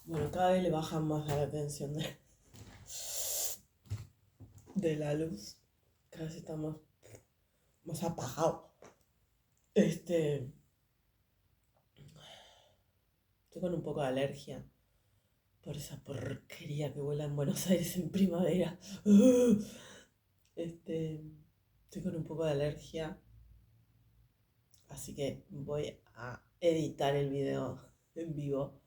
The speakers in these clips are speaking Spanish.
Bueno, cada vez le bajan más a la tensión de la luz. Cada vez está más apagado. Estoy con un poco de alergia por esa porquería que vuela en Buenos Aires en primavera. Estoy con un poco de alergia, así que voy a editar el video en vivo.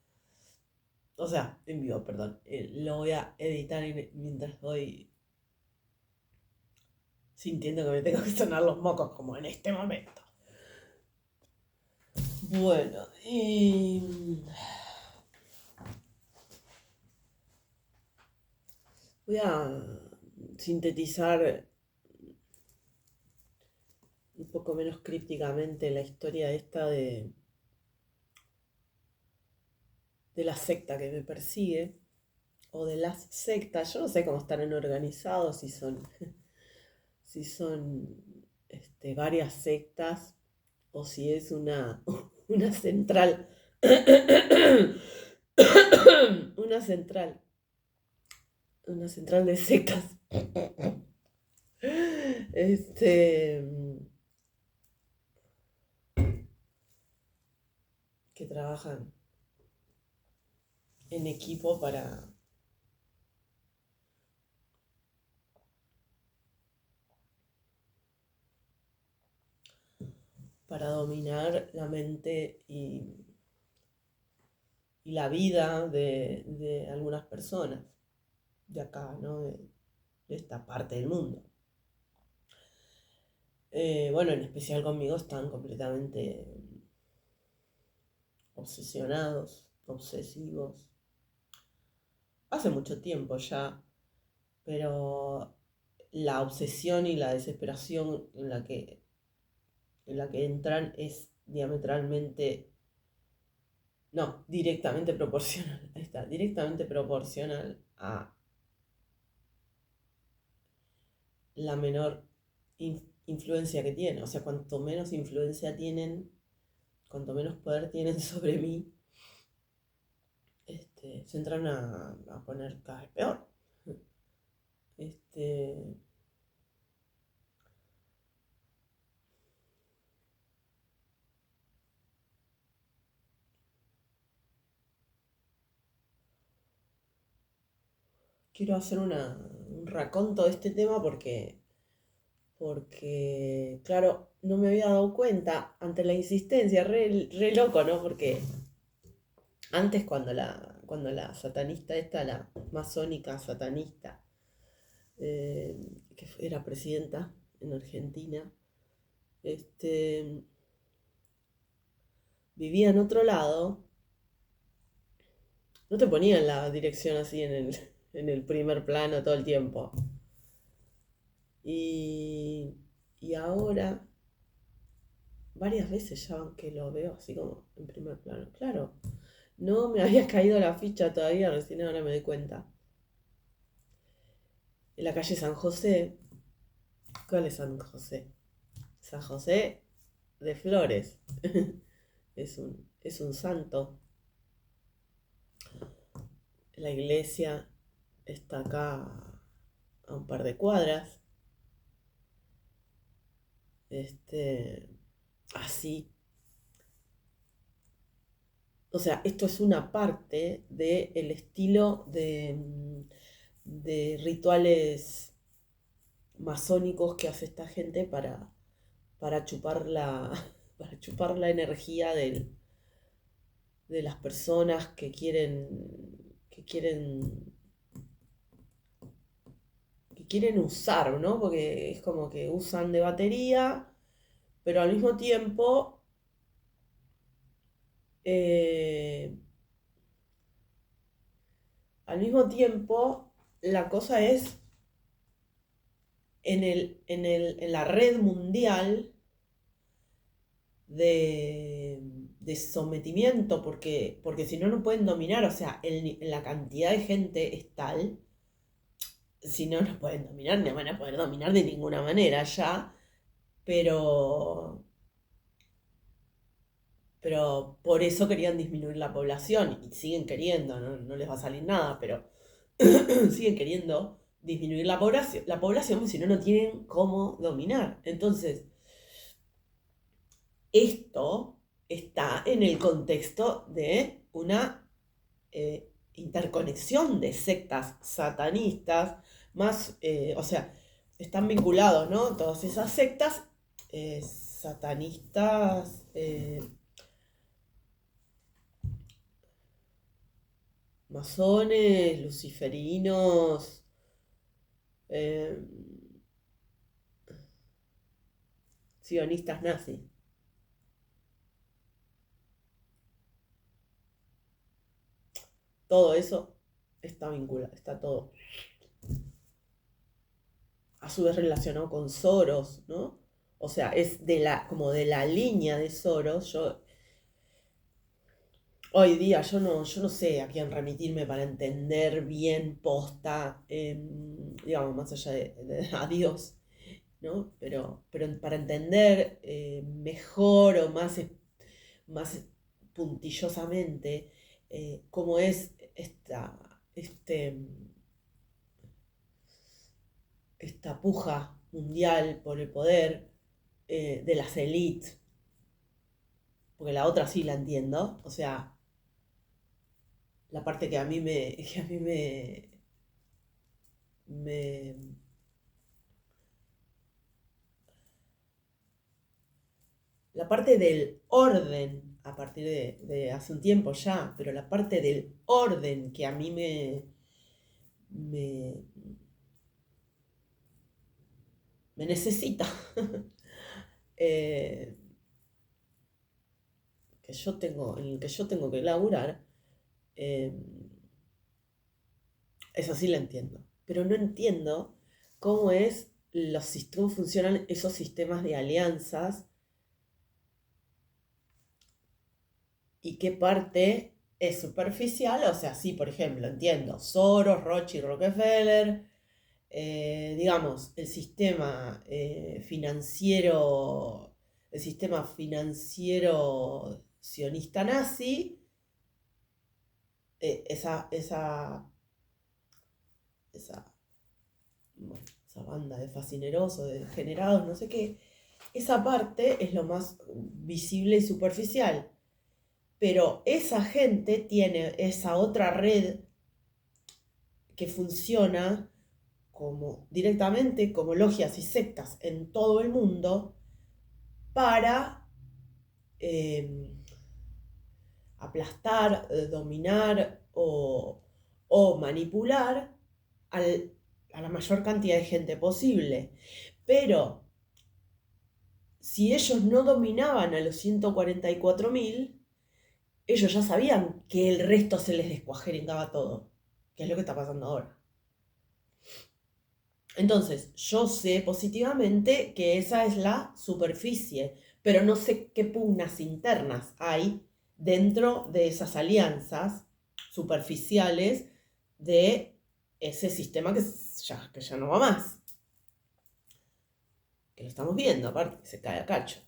O sea, en vivo, perdón. Lo voy a editar mientras voy sintiendo que me tengo que sonar los mocos, como en este momento. Bueno, y voy a sintetizar un poco menos crípticamente la historia esta de la secta que me persigue, o de las sectas. Yo no sé cómo estarán organizados, si son varias sectas o si es una central. una central. Una central de sectas. Que trabajan en equipo para dominar la mente y la vida de algunas personas de acá, ¿no? De esta parte del mundo. Bueno, en especial conmigo están completamente obsesionados, obsesivos. Hace mucho tiempo ya, pero la obsesión y la desesperación en la que entran es diametralmente, no, directamente proporcional, ahí está, directamente proporcional a la menor influencia que tienen. O sea, cuanto menos influencia tienen, cuanto menos poder tienen sobre mí, se entran a poner cada vez peor. Este, quiero hacer un raconto de este tema porque, claro, no me había dado cuenta ante la insistencia, re loco, ¿no? Porque antes cuando la satanista esta, la masónica satanista, que era presidenta en Argentina, vivía en otro lado, no te ponían la dirección así en el primer plano todo el tiempo. Y ahora, varias veces ya que lo veo así como en primer plano. Claro, no me había caído la ficha todavía, recién ahora me doy cuenta. En la calle San José. ¿Cuál es San José? San José de Flores. Es un santo. La iglesia está acá a un par de cuadras. Así. O sea, esto es una parte del estilo de rituales masónicos que hace esta gente para chupar para chupar la energía de las personas que quieren usar, ¿no? Porque es como que usan de batería, pero eh, al mismo tiempo, la cosa es en la red mundial de sometimiento, porque si no, no pueden dominar. O sea, la cantidad de gente es tal, si no, no pueden dominar, no van a poder dominar de ninguna manera ya, pero pero por eso querían disminuir la población y siguen queriendo, no les va a salir nada, pero siguen queriendo disminuir la población, porque si no, no tienen cómo dominar. Entonces, esto está en el contexto de una interconexión de sectas satanistas, más, o sea, están vinculados, ¿no? Todas esas sectas satanistas, masones, luciferinos, eh, sionistas nazis. Todo eso está vinculado, está todo a su vez relacionado con Soros, ¿no? O sea, es como de la línea de Soros. Hoy día yo no sé a quién remitirme para entender bien posta, digamos, más allá de a Dios, ¿no? Pero para entender mejor o más puntillosamente cómo es esta puja mundial por el poder de las élites, porque la otra sí la entiendo, o sea, la parte que a mí me la parte del orden, a partir de hace un tiempo ya, pero la parte del orden que a mí me, me necesita, eh, en el que yo tengo que laburar, eh, eso sí la entiendo. Pero no entiendo cómo funcionan esos sistemas de alianzas y qué parte es superficial. O sea, sí, por ejemplo, entiendo Soros, Rothschild, Rockefeller, digamos, el sistema financiero sionista nazi, eh, esa, esa, esa, bueno, esa banda de fascinerosos, de degenerados, no sé qué, esa parte es lo más visible y superficial. Pero esa gente tiene esa otra red que funciona directamente como logias y sectas en todo el mundo para eh, aplastar, dominar o manipular a la mayor cantidad de gente posible. Pero si ellos no dominaban a los 144.000, ellos ya sabían que el resto se les descuajeringaba todo, que es lo que está pasando ahora. Entonces, yo sé positivamente que esa es la superficie, pero no sé qué pugnas internas hay dentro de esas alianzas superficiales de ese sistema que ya no va más. Que lo estamos viendo, aparte, que se cae a cacho.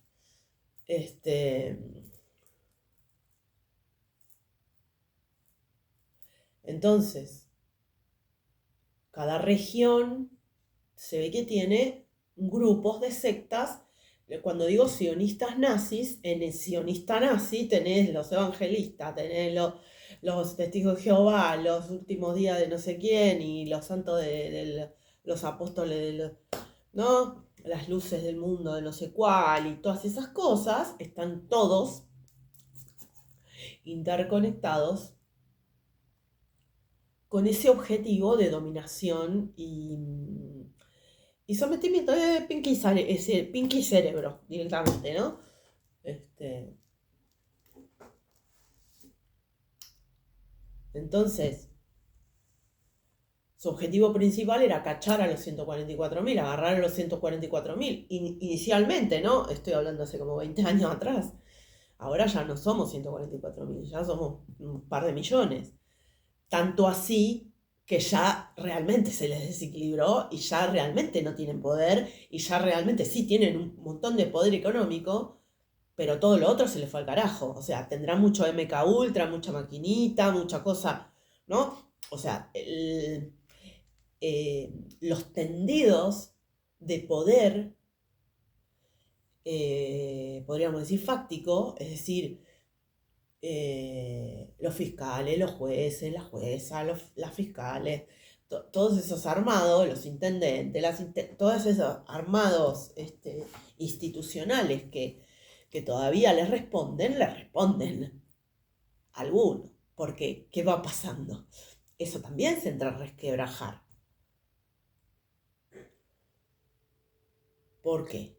Entonces, cada región se ve que tiene grupos de sectas. Cuando digo sionistas nazis, en el sionista nazi tenés los evangelistas, tenés los testigos de Jehová, los últimos días de no sé quién y los santos de los apóstoles, ¿no? Las luces del mundo de no sé cuál y todas esas cosas, están todos interconectados con ese objetivo de dominación y sometimiento de Pinky Cerebro directamente, ¿no? Entonces, su objetivo principal era cachar a los 144.000, agarrar a los 144.000. Inicialmente, ¿no? Estoy hablando hace como 20 años atrás. Ahora ya no somos 144.000, ya somos un par de millones. Tanto así que ya realmente se les desequilibró y ya realmente no tienen poder y ya realmente sí tienen un montón de poder económico, pero todo lo otro se le fue al carajo. O sea, tendrá mucho MK Ultra, mucha maquinita, mucha cosa, ¿no? O sea, los tendidos de poder, podríamos decir fáctico, es decir, los fiscales, los jueces, las juezas, las fiscales, todos esos armados, los intendentes, todos esos armados institucionales que todavía les responden algunos. Porque, ¿qué va pasando? Eso también se entra a resquebrajar. ¿Por qué?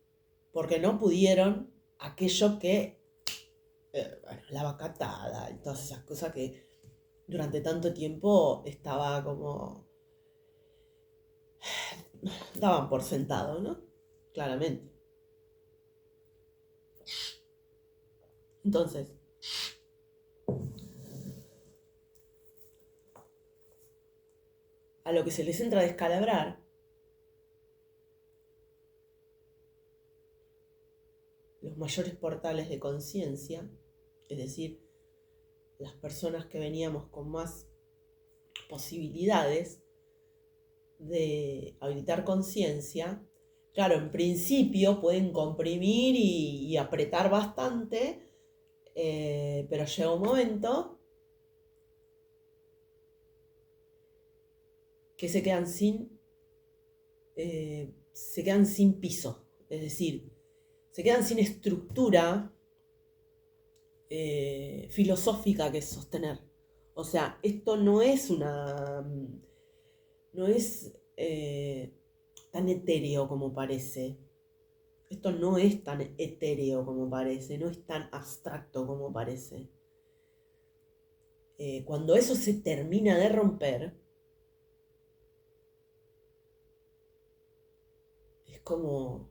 Porque no pudieron aquello que, bueno, la vacatada y todas esas cosas que durante tanto tiempo estaba como, daban por sentado, ¿no? Claramente. Entonces, a lo que se les entra a descalabrar los mayores portales de conciencia, es decir, las personas que veníamos con más posibilidades de habilitar conciencia, claro, en principio pueden comprimir y apretar bastante, pero llega un momento que se quedan sin piso, es decir, se quedan sin estructura filosófica que sostener. O sea, esto no es no es tan etéreo como parece. Esto no es tan etéreo como parece, no es tan abstracto como parece. Cuando eso se termina de romper, es como,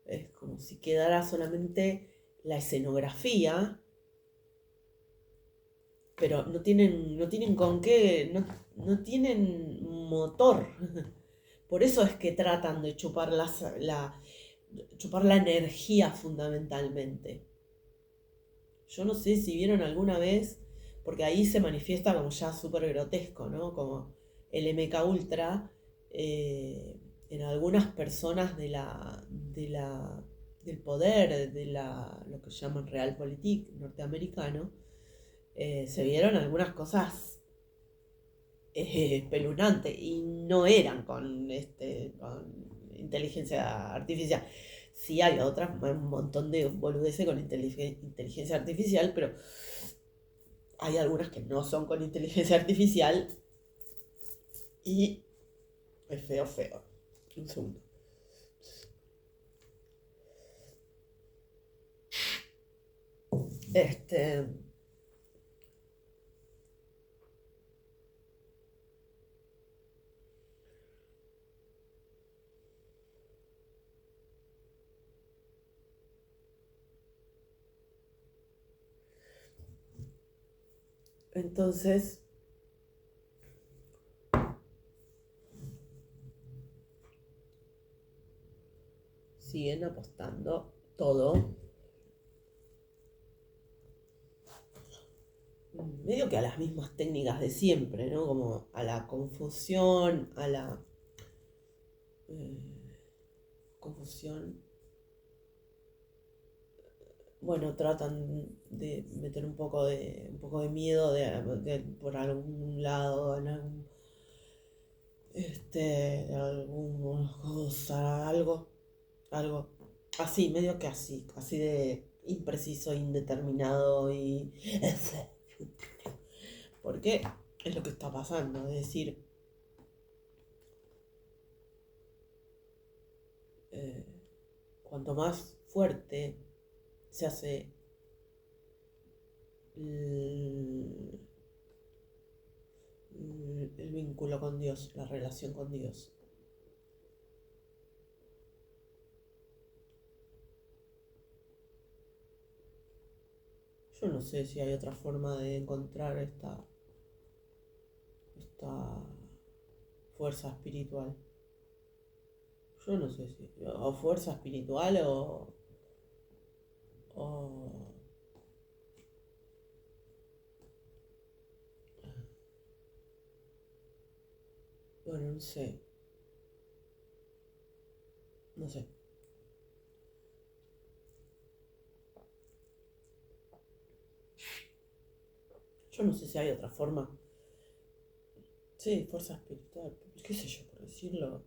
es como si quedara solamente la escenografía, pero no tienen con qué, no tienen motor. Por eso es que tratan de chupar chupar la energía fundamentalmente. Yo no sé si vieron alguna vez, porque ahí se manifiesta como ya súper grotesco, ¿no? Como el MK Ultra en algunas personas del poder, lo que llaman Realpolitik norteamericano, se vieron algunas cosas espeluznantes y no eran con inteligencia artificial. Sí hay otras, un montón de boludeces con inteligencia artificial, pero hay algunas que no son con inteligencia artificial y es feo, feo. Un segundo. Este, entonces, siguen apostando todo medio que a las mismas técnicas de siempre, ¿no? Como a la confusión, a la eh, confusión. Bueno, tratan de meter un poco de miedo por algún lado, alguna cosa, algo así, medio que así de impreciso, indeterminado y porque es lo que está pasando, es decir, eh, cuanto más fuerte se hace el, el vínculo con Dios, la relación con Dios. Yo no sé si hay otra forma de encontrar esta fuerza espiritual. Yo no sé si, o fuerza espiritual O, bueno, no sé. Yo no sé si hay otra forma. Sí, fuerza espiritual, qué sé yo, por decirlo.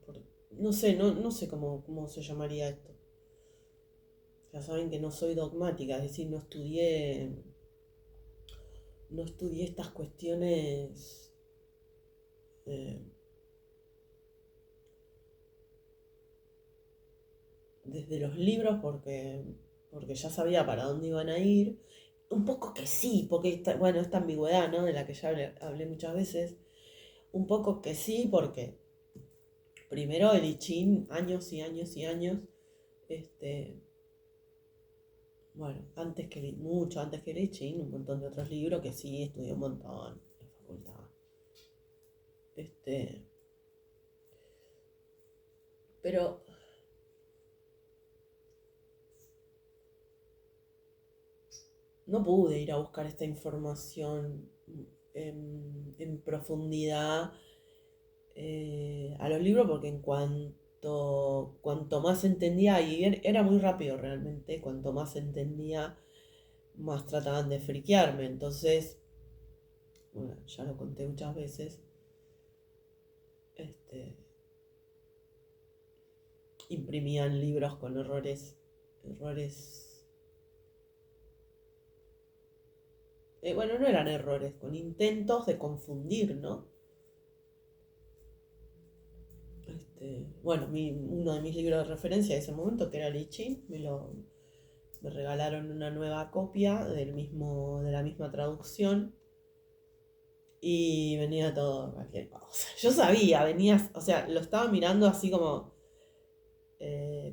No sé, no sé cómo se llamaría esto. Ya saben que no soy dogmática, es decir, no estudié estas cuestiones eh, desde los libros porque ya sabía para dónde iban a ir. Un poco que sí, porque bueno, esta ambigüedad, ¿no? De la que ya hablé muchas veces. Un poco que sí, porque primero el I Ching, años y años y años, este, bueno, mucho antes que el I Ching, un montón de otros libros que sí estudié un montón en facultad. Este, pero no pude ir a buscar esta información en profundidad a los libros porque cuanto más entendía, y era muy rápido realmente, cuanto más entendía, más trataban de friquearme. Entonces, bueno, ya lo conté muchas veces, este, imprimían libros con errores, bueno, no eran errores, con intentos de confundir, ¿no? Bueno, uno de mis libros de referencia de ese momento, que era el I Ching, me regalaron una nueva copia de la misma traducción y venía todo cualquier cosa. Yo sabía, o sea, lo estaba mirando así como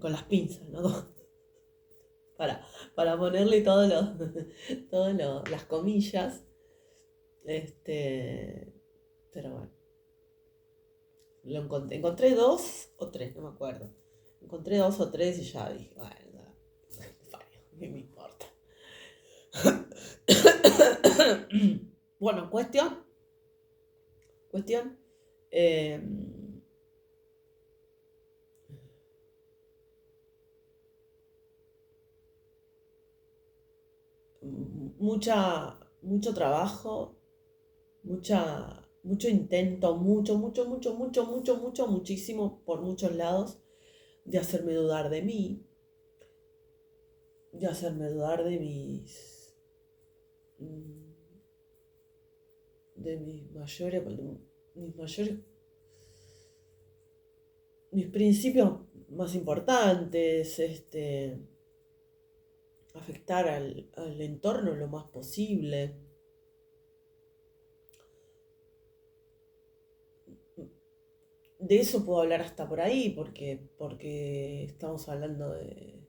con las pinzas, ¿no? Para, para ponerle las comillas. Este, pero bueno, encontré dos o tres, no me acuerdo. Encontré dos o tres y ya dije, bueno, ¿qué me importa? Bueno, cuestión. eh, mucho trabajo, mucho intento, muchísimo por muchos lados de hacerme dudar de mí, de hacerme dudar mm, de mis principios más importantes, afectar al entorno lo más posible. De eso puedo hablar hasta por ahí, porque estamos hablando de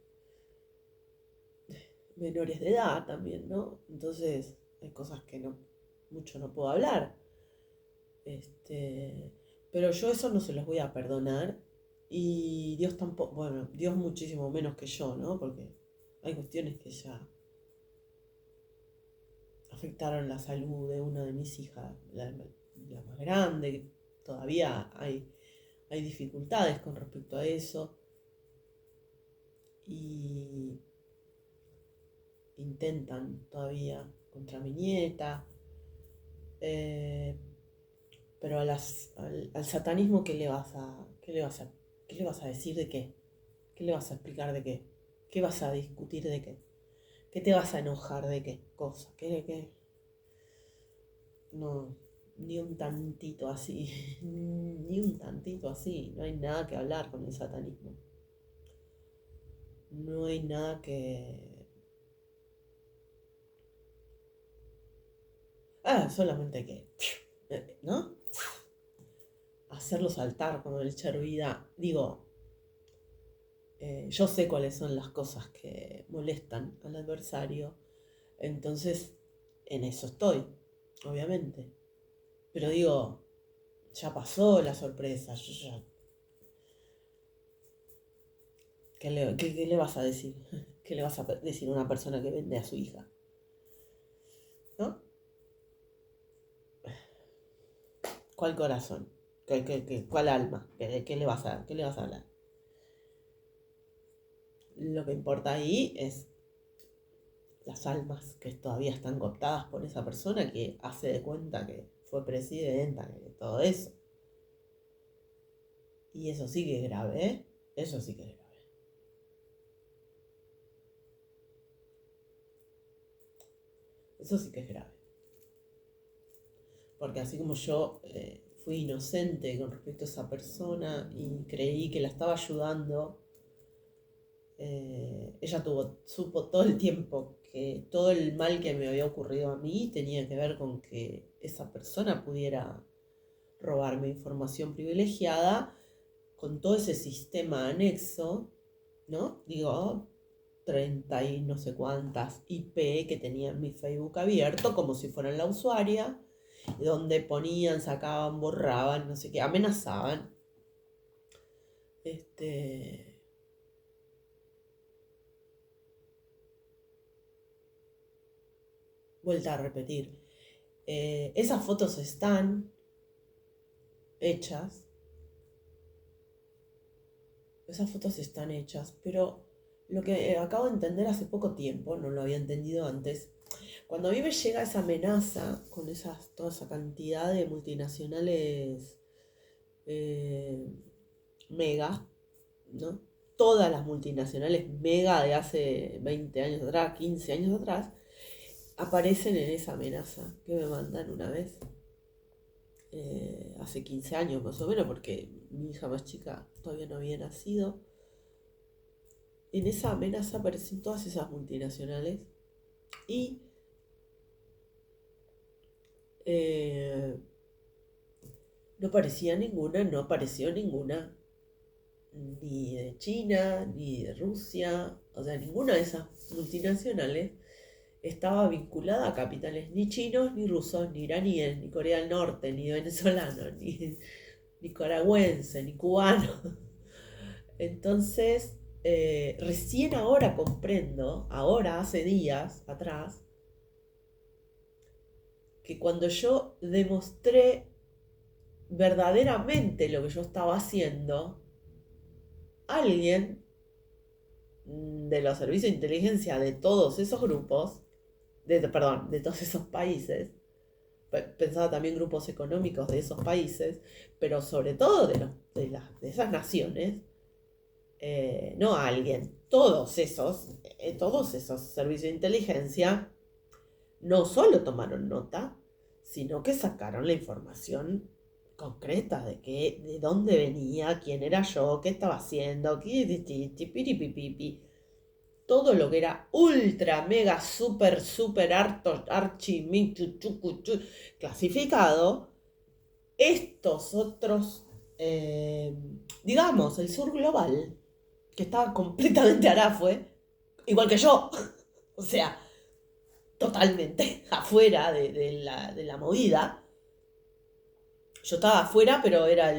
menores de edad también, ¿no? Entonces hay cosas que mucho no puedo hablar. Este, pero yo eso no se los voy a perdonar. Y Dios tampoco, bueno, Dios muchísimo menos que yo, ¿no? Porque hay cuestiones que ya afectaron la salud de una de mis hijas, la más grande, que todavía hay dificultades con respecto a eso. Y intentan todavía contra mi nieta. eh, pero al satanismo, qué le vas a decir de qué? ¿Qué le vas a explicar de qué? ¿Qué vas a discutir de qué? ¿Qué te vas a enojar de qué cosa? ¿Qué? No, ni un tantito así, ni un tantito así. No hay nada que hablar con el satanismo. No hay nada que... solamente que... ¿No? Hacerlo saltar como el Chervida. Digo, yo sé cuáles son las cosas que molestan al adversario. Entonces, en eso estoy, obviamente. Pero digo, ya pasó la sorpresa. ¿Qué le vas a decir? ¿Qué le vas a decir a una persona que vende a su hija? ¿No? ¿Cuál corazón? ¿Cuál alma? ¿Qué le vas a hablar? Lo que importa ahí es las almas que todavía están cooptadas por esa persona que hace de cuenta que fue presidenta, que todo eso. Y eso sí que es grave, ¿eh? Eso sí que es grave. Eso sí que es grave. Porque así como yo fui inocente con respecto a esa persona y creí que la estaba ayudando, ella supo todo el tiempo que todo el mal que me había ocurrido a mí tenía que ver con que esa persona pudiera robarme información privilegiada con todo ese sistema anexo, ¿no? Digo, 30 y no sé cuántas IP que tenía en mi Facebook abierto, como si fueran la usuaria, donde ponían, sacaban, borraban, no sé qué, amenazaban. Vuelta a repetir. Esas fotos están hechas. Esas fotos están hechas, pero lo que acabo de entender hace poco tiempo, no lo había entendido antes, cuando a mí me llega esa amenaza con toda esa cantidad de multinacionales mega, ¿no? Todas las multinacionales mega de hace 20 años atrás, 15 años atrás, aparecen en esa amenaza que me mandan una vez. Hace 15 años más o menos, porque mi hija más chica todavía no había nacido. En esa amenaza aparecen todas esas multinacionales y no apareció ninguna, ni de China, ni de Rusia, o sea, ninguna de esas multinacionales estaba vinculada a capitales ni chinos, ni rusos, ni iraníes, ni Corea del Norte, ni venezolanos, ni nicaragüense, ni cubano. Entonces, recién ahora comprendo, ahora hace días atrás, que cuando yo demostré verdaderamente lo que yo estaba haciendo, alguien de los servicios de inteligencia de todos esos grupos, de todos esos países, pensaba también grupos económicos de esos países, pero sobre todo de esas naciones, no alguien, todos esos servicios de inteligencia no solo tomaron nota, sino que sacaron la información concreta de dónde venía, quién era yo, qué estaba haciendo, todo lo que era ultra, mega, super harto, archi, clasificado. Estos otros, digamos, el sur global, que estaba completamente arafue, igual que yo, o sea, totalmente afuera de la movida. Yo estaba afuera, pero era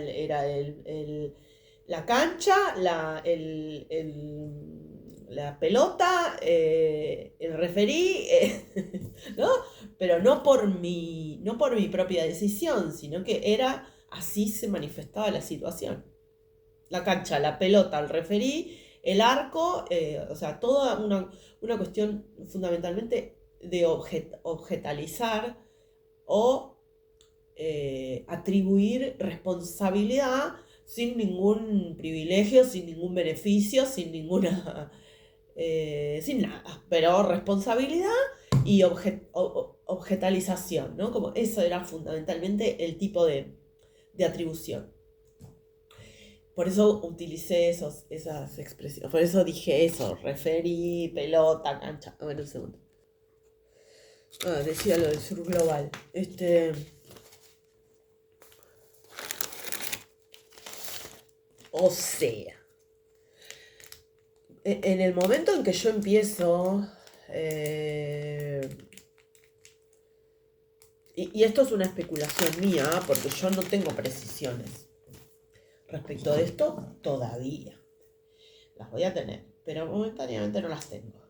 la cancha, la pelota, el referí, ¿no? Pero no por mi propia decisión, sino que era así se manifestaba la situación. La cancha, la pelota, el referí, el arco, o sea, toda una cuestión fundamentalmente de objetalizar o atribuir responsabilidad sin ningún privilegio, sin ningún beneficio, sin ninguna, sin nada, pero responsabilidad y objetalización, ¿no? Como eso era fundamentalmente el tipo de atribución. Por eso utilicé esas expresiones, por eso dije eso, referí, pelota, cancha. A ver, un segundo. Decía lo del sur global. O sea, en el momento en que yo empiezo, y esto es una especulación mía, porque yo no tengo precisiones respecto de esto todavía. Las voy a tener, pero momentáneamente no las tengo.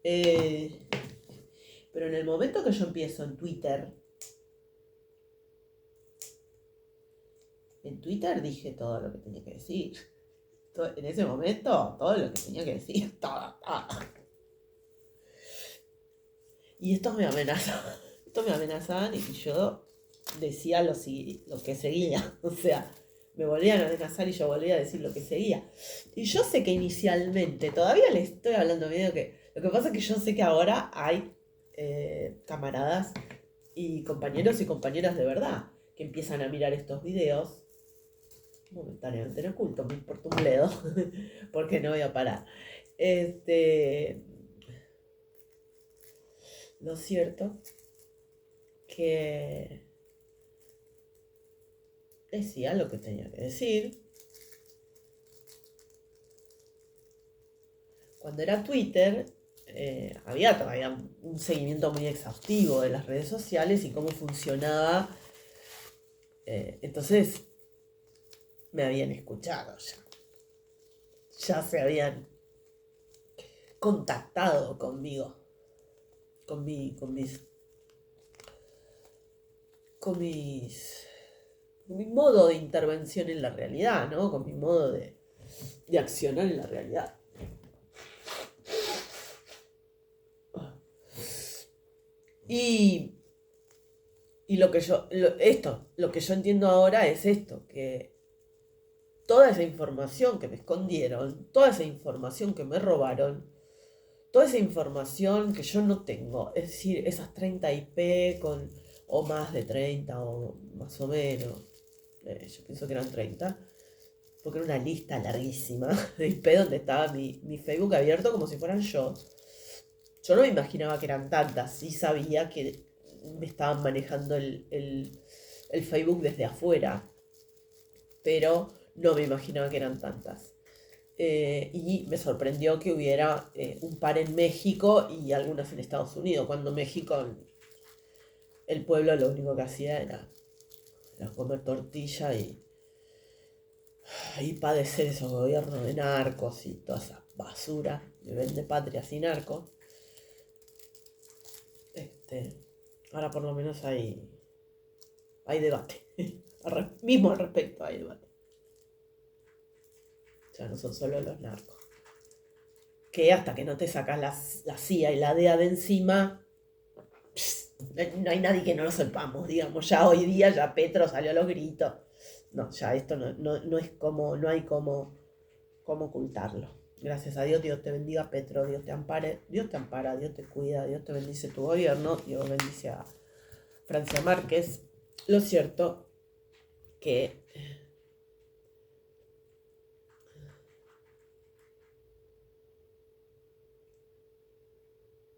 Eh, pero en el momento que yo empiezo en Twitter dije todo lo que tenía que decir. En ese momento, todo lo que tenía que decir, todo. Y estos me amenazaban. Estos me amenazaban y yo decía lo que seguía. O sea, me volvían a amenazar y yo volvía a decir lo que seguía. Y yo sé que inicialmente, todavía les estoy hablando medio que... Lo que pasa es que yo sé que ahora hay camaradas y compañeros y compañeras de verdad que empiezan a mirar estos videos momentáneamente en oculto, me importa un bledo, porque no voy a parar. Lo cierto que decía lo que tenía que decir. Cuando era Twitter, había todavía un seguimiento muy exhaustivo de las redes sociales y cómo funcionaba. Entonces, me habían escuchado ya. Ya se habían contactado conmigo. Con mi modo de intervención en la realidad, ¿no? Con mi modo de accionar en la realidad. Y lo que yo entiendo ahora es esto, que toda esa información que me escondieron, toda esa información que me robaron, toda esa información que yo no tengo, es decir, esas 30 IP o más de 30 o más o menos, yo pienso que eran 30, porque era una lista larguísima de IP donde estaba mi Facebook abierto como si fueran yo. Yo no me imaginaba que eran tantas, sí sabía que me estaban manejando el Facebook desde afuera, pero no me imaginaba que eran tantas. Y me sorprendió que hubiera un par en México y algunas en Estados Unidos, cuando México, el pueblo lo único que hacía era comer tortilla y padecer esos gobiernos de narcos y toda esa basura de vende patrias y narcos. Ahora por lo menos hay debate. Mismo al respecto hay debate. Ya no son solo los narcos. Que hasta que no te sacas la CIA y la DEA de encima, no hay nadie que no lo sepamos, digamos. Ya hoy día ya Petro salió a los gritos. No, ya esto no es como, no hay como ocultarlo. Gracias a Dios, Dios te bendiga, Petro, Dios te ampare, Dios te ampara, Dios te cuida, Dios te bendice tu gobierno, Dios bendice a Francia Márquez. Lo cierto que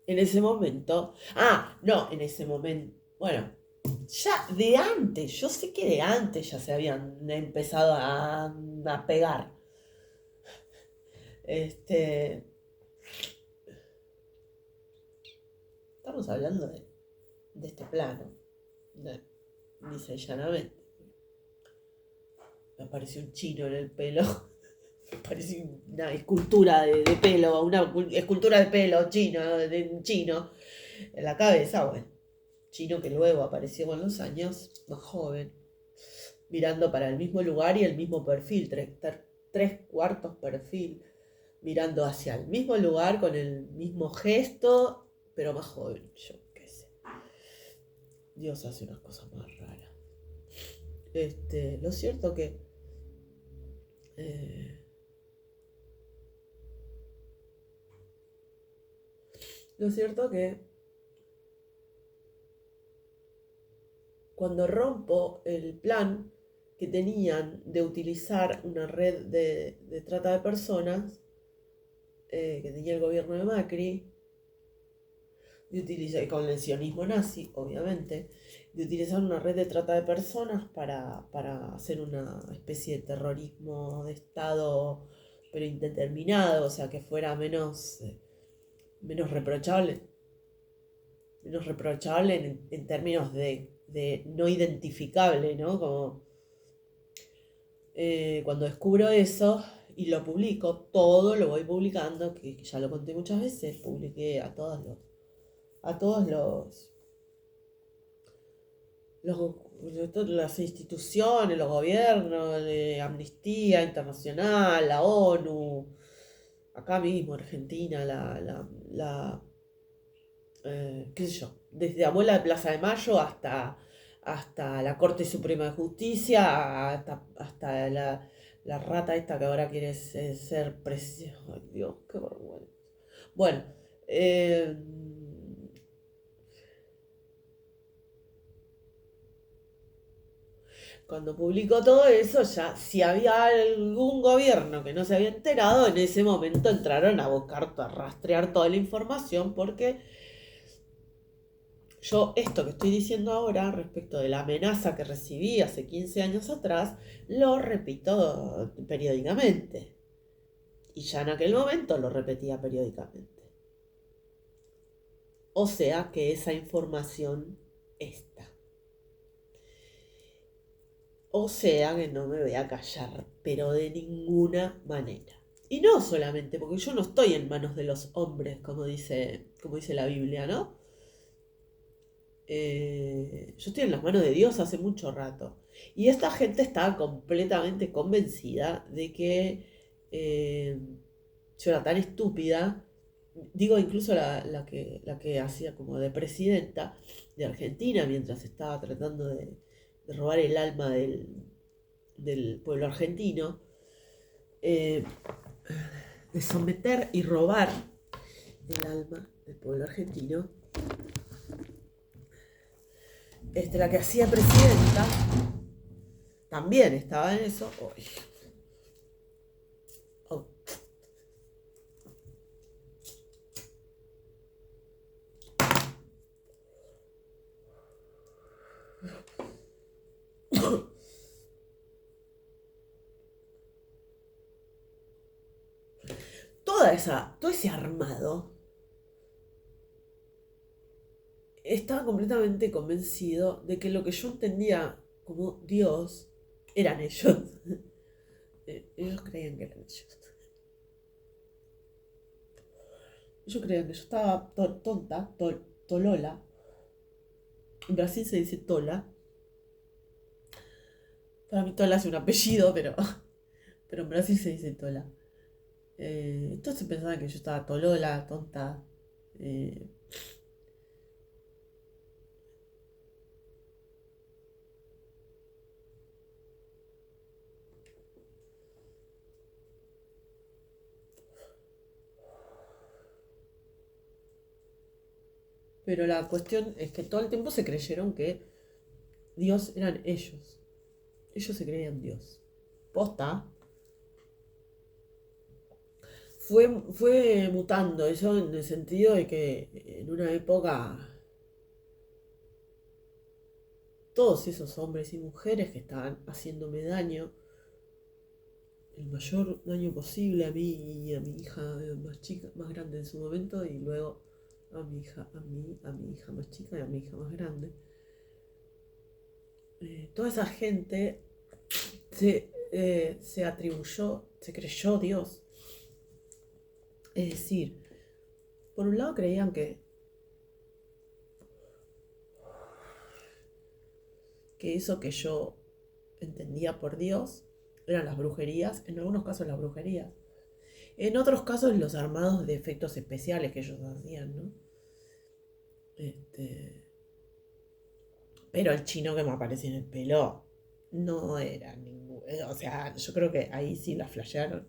en ese momento, bueno, ya de antes, yo sé que de antes ya se habían empezado a pegar. Estamos hablando de este plano, dice llanamente. Me apareció un chino en el pelo. Me pareció una escultura de pelo, una escultura de pelo chino en la cabeza, bueno. Chino que luego apareció con los años, más joven, mirando para el mismo lugar y el mismo perfil, tres cuartos perfil, mirando hacia el mismo lugar con el mismo gesto, pero más joven, yo qué sé. Dios hace unas cosas más raras. Lo cierto que cuando rompo el plan que tenían de utilizar una red de trata de personas que tenía el gobierno de Macri, de utilizar, con el sionismo nazi, obviamente, de utilizar una red de trata de personas para hacer una especie de terrorismo de Estado, pero indeterminado, o sea, que fuera menos reprochable. Menos reprochable en términos de no identificable, ¿no? Como cuando descubro eso, y lo publico, todo lo voy publicando, que ya lo conté muchas veces, publiqué a todos las instituciones, los gobiernos, Amnistía Internacional, la ONU, acá mismo, Argentina, qué sé yo, desde Abuela de Plaza de Mayo hasta la Corte Suprema de Justicia, hasta la rata esta que ahora quiere ser presidenta. Ay, Dios, qué vergüenza. Bueno, eh, cuando publicó todo eso, ya si había algún gobierno que no se había enterado, en ese momento entraron a buscar, a rastrear toda la información, porque yo esto que estoy diciendo ahora respecto de la amenaza que recibí hace 15 años atrás, lo repito periódicamente. Y ya en aquel momento lo repetía periódicamente. O sea que esa información está. O sea que no me voy a callar, pero de ninguna manera. Y no solamente, porque yo no estoy en manos de los hombres, como dice la Biblia, ¿no? Yo estoy en las manos de Dios hace mucho rato. Y esta gente estaba completamente convencida de que yo era tan estúpida, digo incluso la que hacía como de presidenta de Argentina mientras estaba tratando de robar el alma del pueblo argentino, eh, de someter y robar el alma del pueblo argentino. La que hacía presidenta también estaba en eso. Uy. Oh. Todo ese armado estaba completamente convencido de que lo que yo entendía como Dios eran ellos. Ellos creían que eran ellos. Ellos creían que yo estaba tonta, tolola. En Brasil se dice tola. Para mí tola es un apellido, pero en Brasil se dice tola. Entonces pensaban que yo estaba tolola, tonta. eh, Pero la cuestión es que todo el tiempo se creyeron que Dios eran ellos. Ellos se creían Dios. Posta. Fue mutando eso en el sentido de que en una época todos esos hombres y mujeres que estaban haciéndome daño, el mayor daño posible a mí y a mi hija más chica, más grande en su momento, y luego a mi hija, a mi hija más chica y a mi hija más grande. Toda esa gente se atribuyó, se creyó Dios. Es decir, por un lado creían que eso que yo entendía por Dios eran las brujerías, en algunos casos las brujerías, en otros casos los armados de efectos especiales que ellos hacían, ¿no? Pero el chino que me aparecía en el pelo no era ningún... O sea, yo creo que ahí sí la flashearon.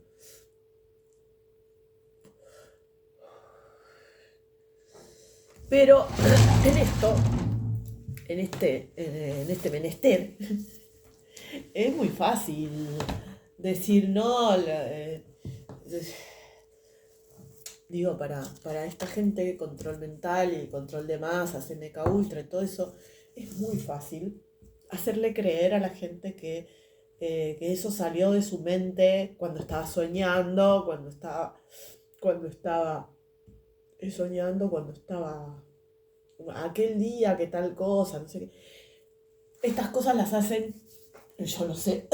Pero en este menester, es muy fácil decir no, digo, para esta gente, control mental y control de masas, MK Ultra y todo eso, es muy fácil hacerle creer a la gente que eso salió de su mente cuando estaba soñando, cuando estaba soñando, cuando estaba aquel día, que tal cosa, no sé qué. Estas cosas las hacen, yo lo sé,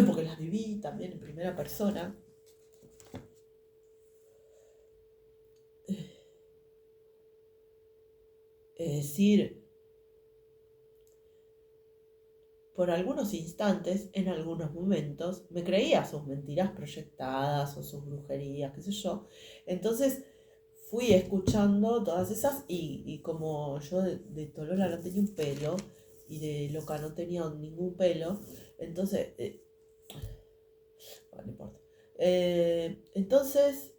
porque las viví también en primera persona, Es decir, por algunos instantes, en algunos momentos, me creía sus mentiras proyectadas o sus brujerías, qué sé yo. Entonces fui escuchando todas esas y como yo de Tolola no tenía un pelo y de Loca no tenía ningún pelo, entonces, bueno, no importa. Entonces,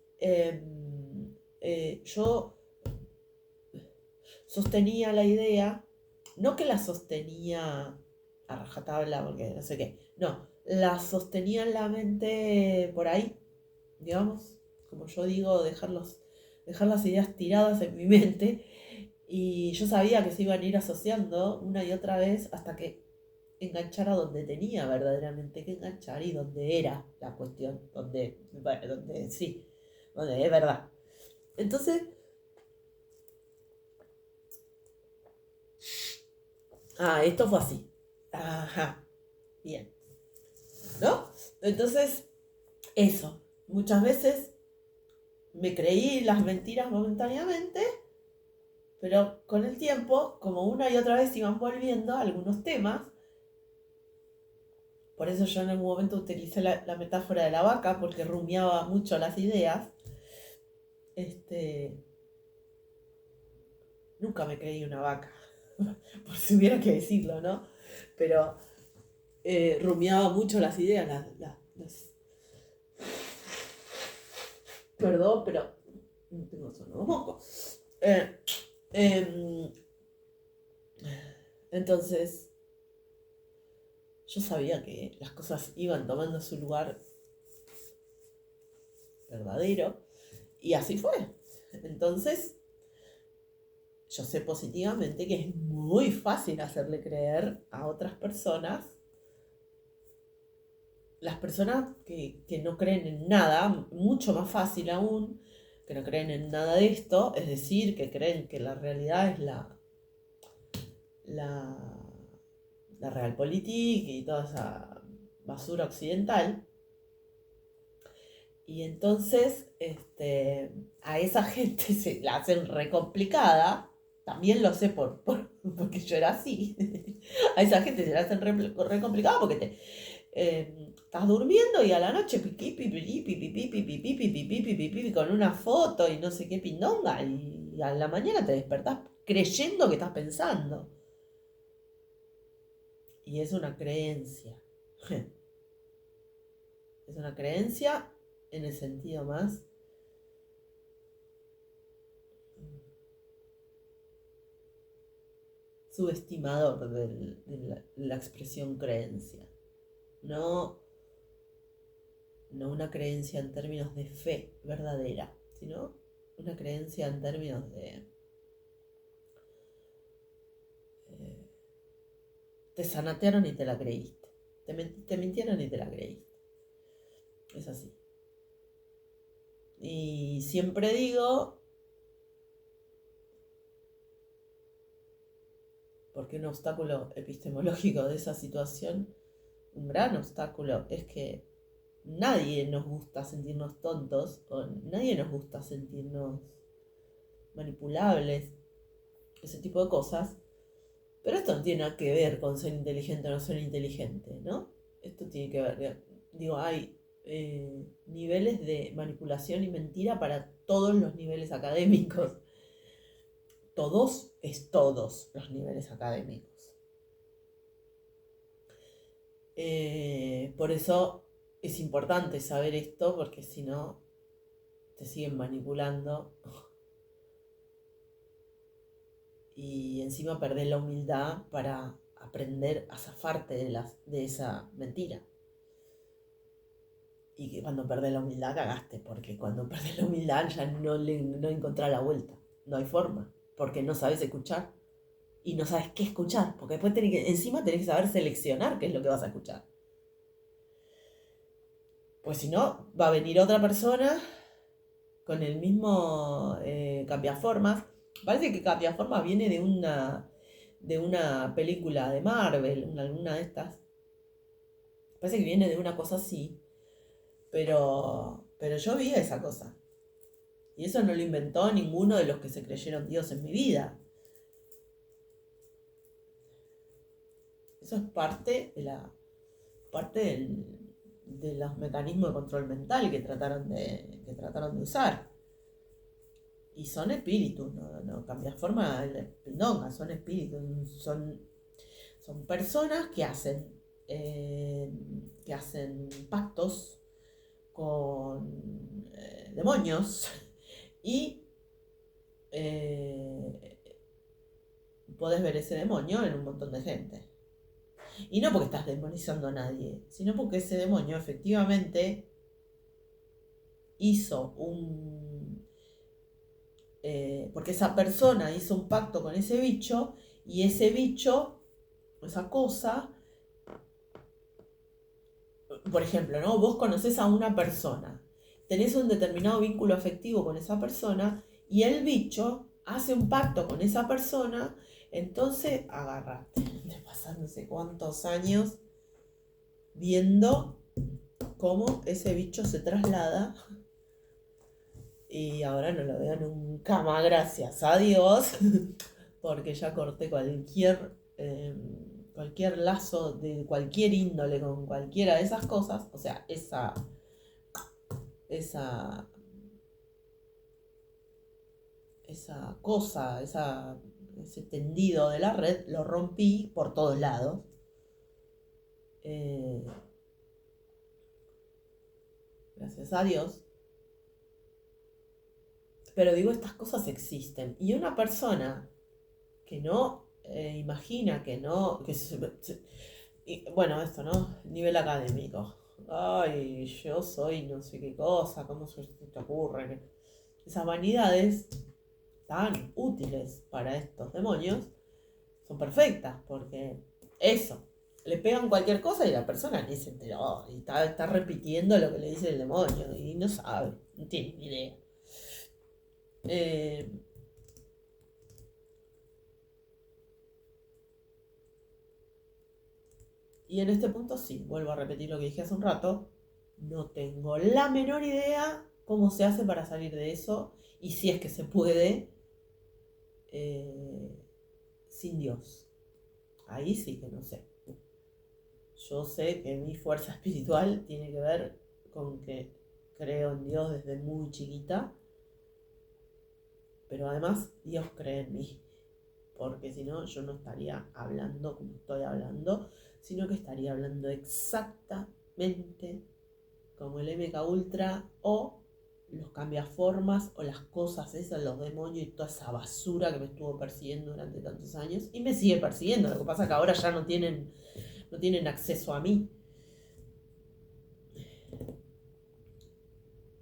yo sostenía la idea, no que la sostenía a rajatabla porque no sé qué, no, la sostenía en la mente por ahí, digamos, como yo digo, dejar las ideas tiradas en mi mente y yo sabía que se iban a ir asociando una y otra vez hasta que enganchara donde tenía verdaderamente que enganchar y donde era la cuestión, donde, bueno, donde sí, donde es verdad. Entonces, esto fue así. Ajá, bien. ¿No? Entonces, eso. Muchas veces me creí las mentiras momentáneamente, pero con el tiempo, como una y otra vez iban volviendo algunos temas, por eso yo en algún momento utilicé la metáfora de la vaca, porque rumiaba mucho las ideas, este, nunca me creí una vaca, por si hubiera que decirlo, ¿no? Pero rumiaba mucho las ideas, perdón, pero no tengo solo moco. Eh, em, entonces, yo sabía que las cosas iban tomando su lugar verdadero y así fue. Entonces, yo sé positivamente que es muy fácil hacerle creer a otras personas, las personas que no creen en nada, mucho más fácil aún, que no creen en nada de esto, es decir, que creen que la realidad es la, la realpolitik y toda esa basura occidental. Y entonces a esa gente se la hacen re complicada. También lo sé porque yo era así. A esa gente se la hacen re complicada porque estás durmiendo y a la noche piqui, pipi, pipi, pipi, pipi, pipi, pipi, pipi, pipi, con una foto y no sé qué pindonga. Y a la mañana te despertás creyendo que estás pensando. Y es una creencia. Es una creencia en el sentido más subestimador de la expresión creencia. No, no una creencia en términos de fe verdadera, sino una creencia en términos de te sanatearon y te la creíste. Te mintieron y te la creíste. Es así. Y siempre digo, porque un obstáculo epistemológico de esa situación, un gran obstáculo, es que nadie nos gusta sentirnos tontos, o nadie nos gusta sentirnos manipulables, ese tipo de cosas. Pero esto no tiene nada que ver con ser inteligente o no ser inteligente, ¿no? Esto tiene que ver, digo, hay niveles de manipulación y mentira para todos los niveles académicos. Todos es todos los niveles académicos. Por eso es importante saber esto, porque si no, te siguen manipulando y encima perdés la humildad para aprender a zafarte de esa mentira. Y que cuando perdés la humildad cagaste, porque cuando perdés la humildad ya no encontrás la vuelta, no hay forma, porque no sabes escuchar y no sabes qué escuchar, porque después encima tenés que saber seleccionar qué es lo que vas a escuchar. Pues si no, va a venir otra persona con el mismo cambiaformas. Parece que cambiaformas viene de una película de Marvel, alguna de estas. Parece que viene de una cosa así. Pero yo vi esa cosa. Y eso no lo inventó ninguno de los que se creyeron Dios en mi vida. Eso es parte de los mecanismos de control mental que trataron de usar. Y son espíritus, no cambia forma de pindonga, son espíritus, son personas que hacen pactos con demonios y podés ver ese demonio en un montón de gente. Y no porque estás demonizando a nadie, sino porque ese demonio efectivamente hizo porque esa persona hizo un pacto con ese bicho y ese bicho, esa cosa, por ejemplo, ¿no? Vos conocés a una persona, tenés un determinado vínculo afectivo con esa persona y el bicho hace un pacto con esa persona, entonces agarrate de pasar no sé cuántos años viendo cómo ese bicho se traslada y ahora no lo veo nunca más, gracias a Dios, porque ya corté cualquier lazo de cualquier índole con cualquiera de esas cosas, o sea, esa, esa cosa, ese tendido de la red, lo rompí por todos lados. Gracias a Dios. Pero digo, estas cosas existen. Y una persona que no imagina, que no... bueno, esto, ¿no? Nivel académico. Ay, yo soy no sé qué cosa, ¿cómo se te ocurre? Esas vanidades tan útiles para estos demonios son perfectas, porque eso, le pegan cualquier cosa y la persona ni se enteró, y está repitiendo lo que le dice el demonio, y no sabe, no tiene ni idea. Y en este punto sí, vuelvo a repetir lo que dije hace un rato, no tengo la menor idea cómo se hace para salir de eso, y si es que se puede, sin Dios. Ahí sí que no sé. Yo sé que mi fuerza espiritual tiene que ver con que creo en Dios desde muy chiquita, pero además Dios cree en mí, porque si no yo no estaría hablando como estoy hablando, sino que estaría hablando exactamente como el MK Ultra o los cambiaformas o las cosas esas, los demonios y toda esa basura que me estuvo persiguiendo durante tantos años y me sigue persiguiendo. Lo que pasa es que ahora ya no tienen acceso a mí.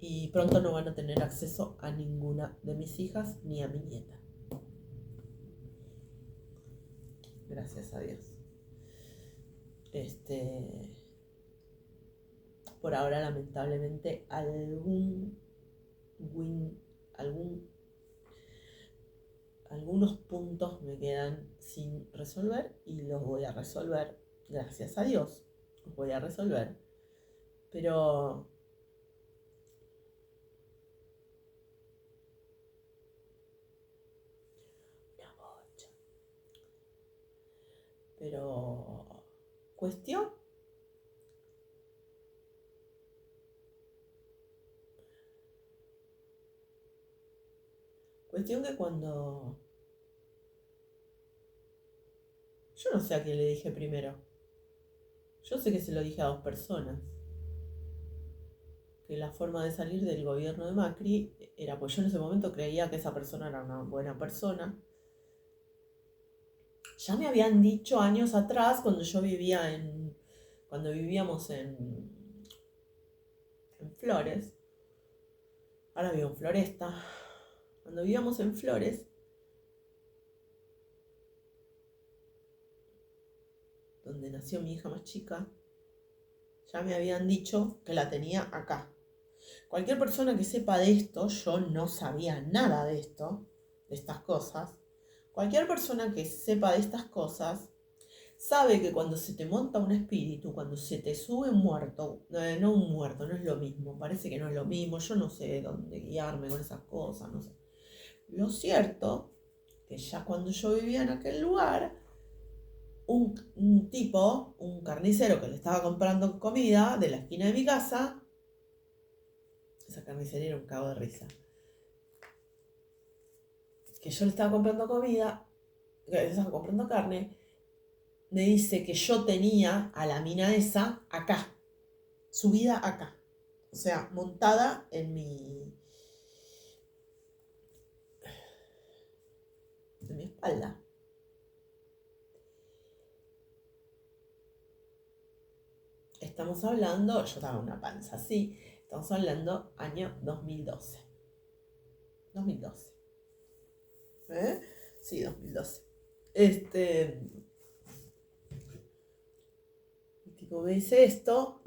Y pronto no van a tener acceso a ninguna de mis hijas ni a mi nieta. Gracias a Dios. Por ahora, lamentablemente, algunos puntos me quedan sin resolver y los voy a resolver. Gracias a Dios, los voy a resolver. Pero cuestión que cuando yo no sé a quién le dije primero, yo sé que se lo dije a dos personas, que la forma de salir del gobierno de Macri era, pues yo en ese momento creía que esa persona era una buena persona. Ya me habían dicho años atrás, cuando vivíamos en Flores, ahora vivo en Floresta, cuando vivíamos en Flores, donde nació mi hija más chica, ya me habían dicho que la tenía acá. Cualquier persona que sepa de esto, yo no sabía nada de esto, de estas cosas. Cualquier persona que sepa de estas cosas sabe que cuando se te monta un espíritu, cuando se te sube un muerto, no un muerto, no es lo mismo, parece que no es lo mismo, yo no sé dónde guiarme con esas cosas, no sé. Lo cierto, que ya cuando yo vivía en aquel lugar, un tipo, un carnicero que le estaba comprando comida de la esquina de mi casa. Esa carnicería era un cago de risa. Que yo le estaba comprando comida, que le estaba comprando carne, me dice que yo tenía a la mina esa acá, subida acá. O sea, montada en mi espalda. Estamos hablando, yo estaba en una panza así, estamos hablando año 2012. 2012. ¿Eh? Sí, 2012. El tipo me dice esto.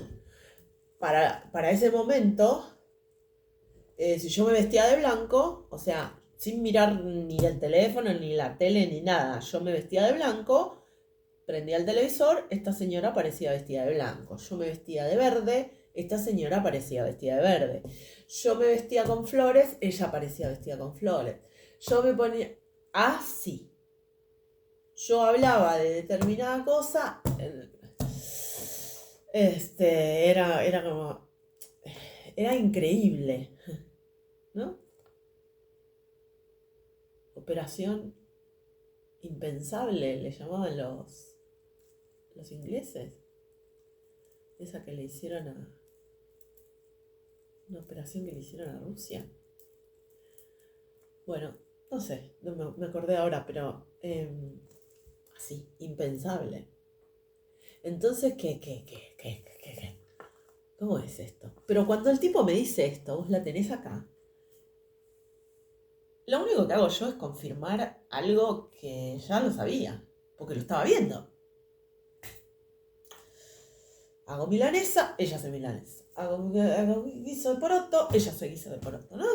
Para ese momento, si yo me vestía de blanco, o sea, sin mirar ni el teléfono, ni la tele, ni nada, yo me vestía de blanco, prendía el televisor, esta señora aparecía vestida de blanco. Yo me vestía de verde, esta señora aparecía vestida de verde. Yo me vestía con flores, ella aparecía vestida con flores. Yo me ponía así. Yo hablaba de determinada cosa, era como, era increíble, ¿no? Operación impensable, le llamaban los ingleses. Esa que le hicieron una operación que le hicieron a Rusia. Bueno, no sé, no me acordé ahora, pero así, impensable. Entonces, ¿qué? ¿Cómo es esto? Pero cuando el tipo me dice esto, vos la tenés acá, lo único que hago yo es confirmar algo que ya lo sabía, porque lo estaba viendo. Hago milanesa, ella hace milanesa. Hago guiso de poroto, ella hace guiso de poroto, ¿no?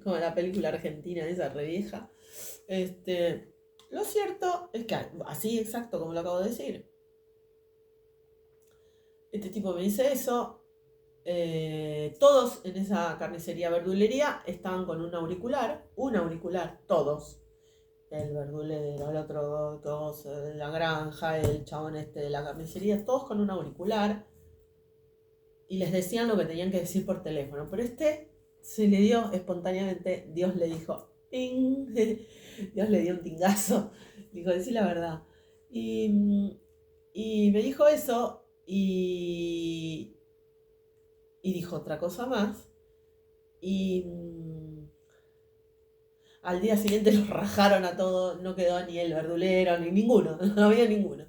Como la película argentina esa re vieja. Lo cierto es que así exacto como lo acabo de decir. Este tipo me dice eso. Todos en esa carnicería verdulería estaban con un auricular, todos. El verdulero, el otro, todos de la granja, el chabón de la carnicería, todos con un auricular. Y les decían lo que tenían que decir por teléfono. Pero se le dio espontáneamente, Dios le dijo, ¡ting! Dios le dio un tingazo. Dijo, decí la verdad. Y me dijo eso y dijo otra cosa más. Y al día siguiente los rajaron a todos, no quedó ni el verdulero, ni ninguno, no había ninguno.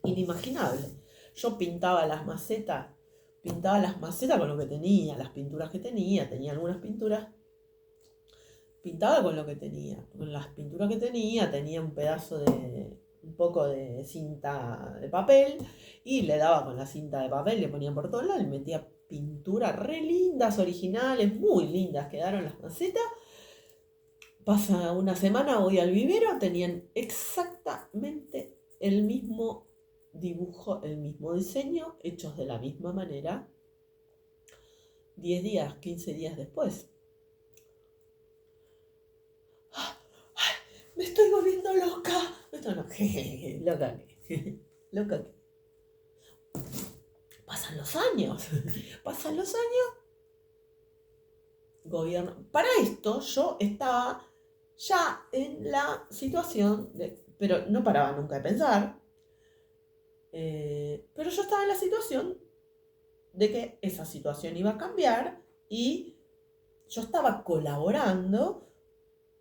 Inimaginable. Yo pintaba las macetas con lo que tenía, las pinturas que tenía algunas pinturas. Pintaba con lo que tenía, con las pinturas que tenía un poco de cinta de papel y le daba con la cinta de papel, le ponía por todos lados, le metía pinturas re lindas, originales, muy lindas quedaron las macetas. Pasa una semana, voy al vivero, tenían exactamente el mismo dibujo, el mismo diseño, hechos de la misma manera, 10 días, 15 días después. Me estoy volviendo loca. Esto no, loca. Pasan los años. Gobierno. Para esto yo estaba ya en la situación pero no paraba nunca de pensar. Pero yo estaba en la situación de que esa situación iba a cambiar y yo estaba colaborando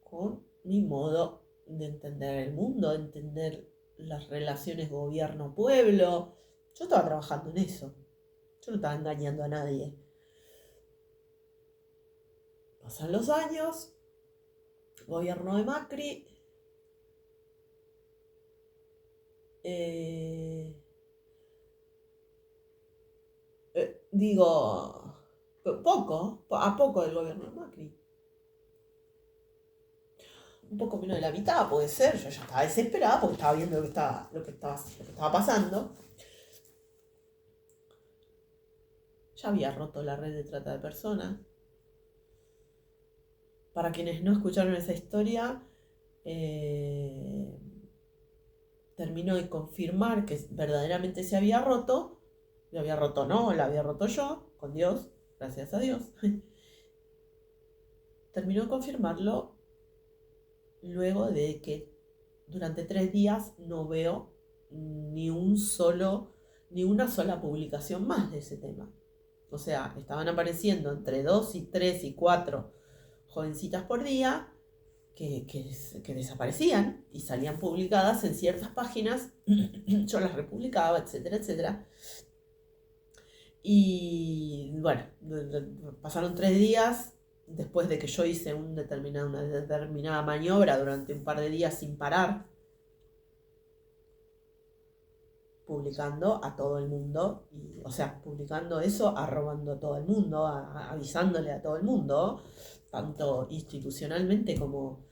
con mi modo de entender el mundo, de entender las relaciones gobierno-pueblo. Yo estaba trabajando en eso. Yo no estaba engañando a nadie. Pasan los años, gobierno de Macri. A poco del gobierno de Macri. Un poco menos de la mitad, puede ser. Yo ya estaba desesperada porque estaba viendo lo que estaba pasando. Ya había roto la red de trata de personas. Para quienes no escucharon esa historia, terminó de confirmar que verdaderamente se había roto. Lo había roto no, la había roto yo, con Dios, gracias a Dios. Terminó de confirmarlo luego de que durante 3 días no veo ni una sola publicación más de ese tema. O sea, estaban apareciendo entre 2 y 3 y 4 jovencitas por día que desaparecían y salían publicadas en ciertas páginas. Yo las republicaba, etcétera, etcétera. Y bueno, pasaron 3 días después de que yo hice una determinada maniobra durante un par de días sin parar, publicando a todo el mundo, o sea, publicando eso, arrobando a todo el mundo, avisándole a todo el mundo, tanto institucionalmente como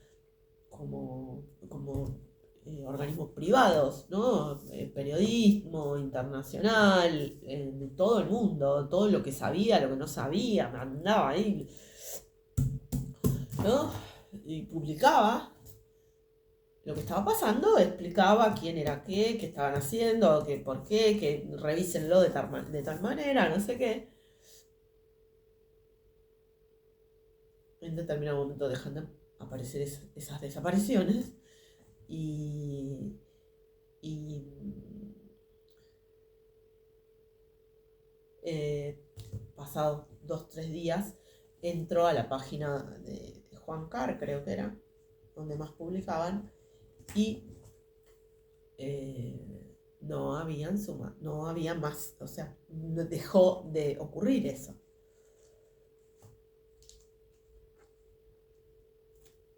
organismos privados, ¿no? Periodismo internacional, de todo el mundo, todo lo que sabía, lo que no sabía, mandaba ahí, ¿no? Y publicaba lo que estaba pasando, explicaba quién era qué estaban haciendo, qué, por qué, que revísenlo de tal manera, no sé qué. En determinado momento dejan de aparecer esas desapariciones y, y pasados 2-3 días entró a la página de Juan Carr, creo que era, donde más publicaban, y no había más, o sea, dejó de ocurrir eso.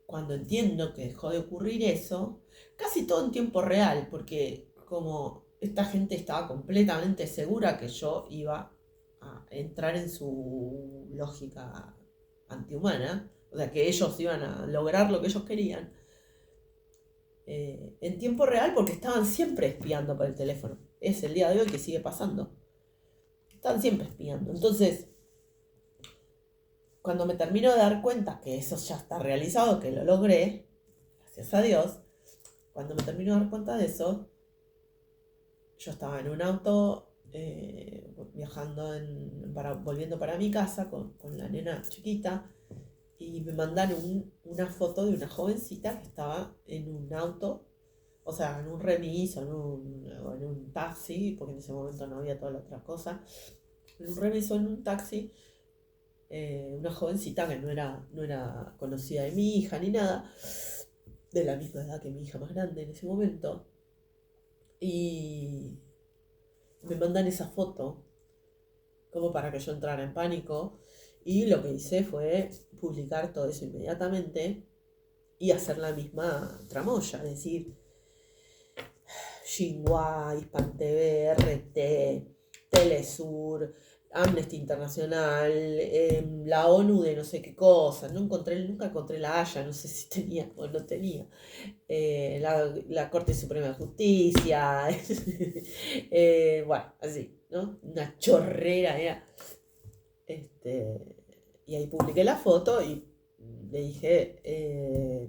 Cuando entiendo que dejó de ocurrir eso, casi todo en tiempo real, porque como esta gente estaba completamente segura que yo iba a entrar en su lógica antihumana, o sea, que ellos iban a lograr lo que ellos querían, en tiempo real, porque estaban siempre espiando por el teléfono. Es el día de hoy que sigue pasando. Están siempre espiando. Entonces, cuando me termino de dar cuenta que eso ya está realizado, que lo logré, gracias a Dios, cuando me termino de dar cuenta de eso, yo estaba en un auto viajando, volviendo para mi casa con la nena chiquita, y me mandaron una foto de una jovencita que estaba en un auto, o sea, en un remis o en un taxi, porque en ese momento no había toda la otra cosa, en un remis o en un taxi, una jovencita que no era conocida de mi hija ni nada, de la misma edad que mi hija más grande en ese momento, y me mandan esa foto como para que yo entrara en pánico, y lo que hice fue publicar todo eso inmediatamente y hacer la misma tramoya, es decir, Xinhua, Hispan TV, RT, Telesur, Amnesty Internacional, la ONU de no sé qué cosa, nunca encontré la Haya, no sé si tenía o no tenía, la Corte Suprema de Justicia, bueno, así, ¿no? Una chorrera era. Y ahí publiqué la foto y le dije,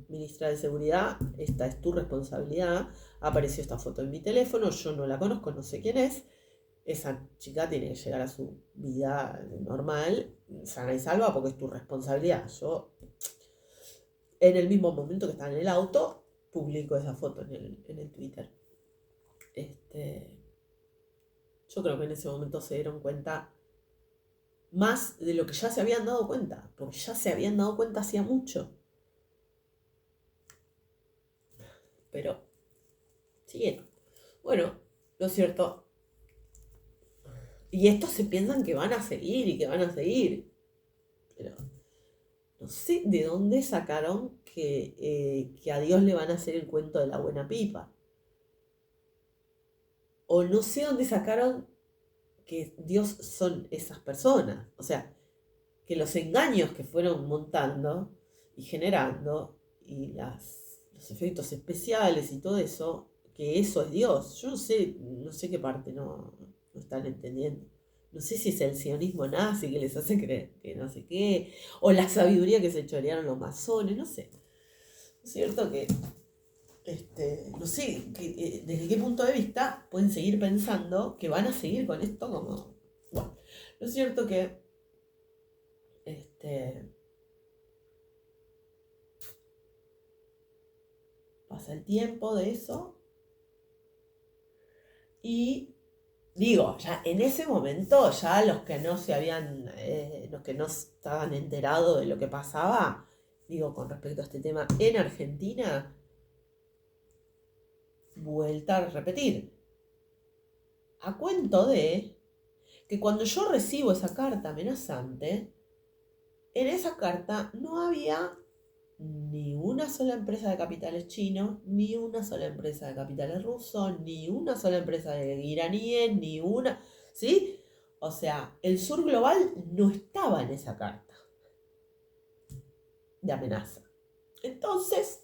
ministra de Seguridad, esta es tu responsabilidad, apareció esta foto en mi teléfono, yo no la conozco, no sé quién es, esa chica tiene que llegar a su vida normal, sana y salva, porque es tu responsabilidad. Yo, en el mismo momento que estaba en el auto, publico esa foto en el Twitter. Yo creo que en ese momento se dieron cuenta más de lo que ya se habían dado cuenta, porque ya se habían dado cuenta hacía mucho. Pero siguieron. Bueno, lo cierto. Y estos se piensan que van a seguir y que van a seguir. Pero no sé de dónde sacaron que a Dios le van a hacer el cuento de la buena pipa. O no sé dónde sacaron que Dios son esas personas. O sea, que los engaños que fueron montando y generando y los efectos especiales y todo eso, que eso es Dios. Yo no sé qué parte no están entendiendo. no sé si es el sionismo nazi que les hace creer que no sé qué, o la sabiduría que se chorearon los masones, no sé. Es cierto que, no sé desde qué punto de vista pueden seguir pensando que van a seguir con esto como... Bueno, lo cierto que, pasa el tiempo de eso y digo, ya en ese momento, ya los que no se habían, los que no estaban enterados de lo que pasaba, digo, con respecto a este tema en Argentina, vuelta a repetir, a cuento de que cuando yo recibo esa carta amenazante, en esa carta no había ni una sola empresa de capitales chinos, ni una sola empresa de capitales rusos, ni una sola empresa de iraníes, ni una, ¿sí? O sea, el sur global no estaba en esa carta de amenaza. Entonces,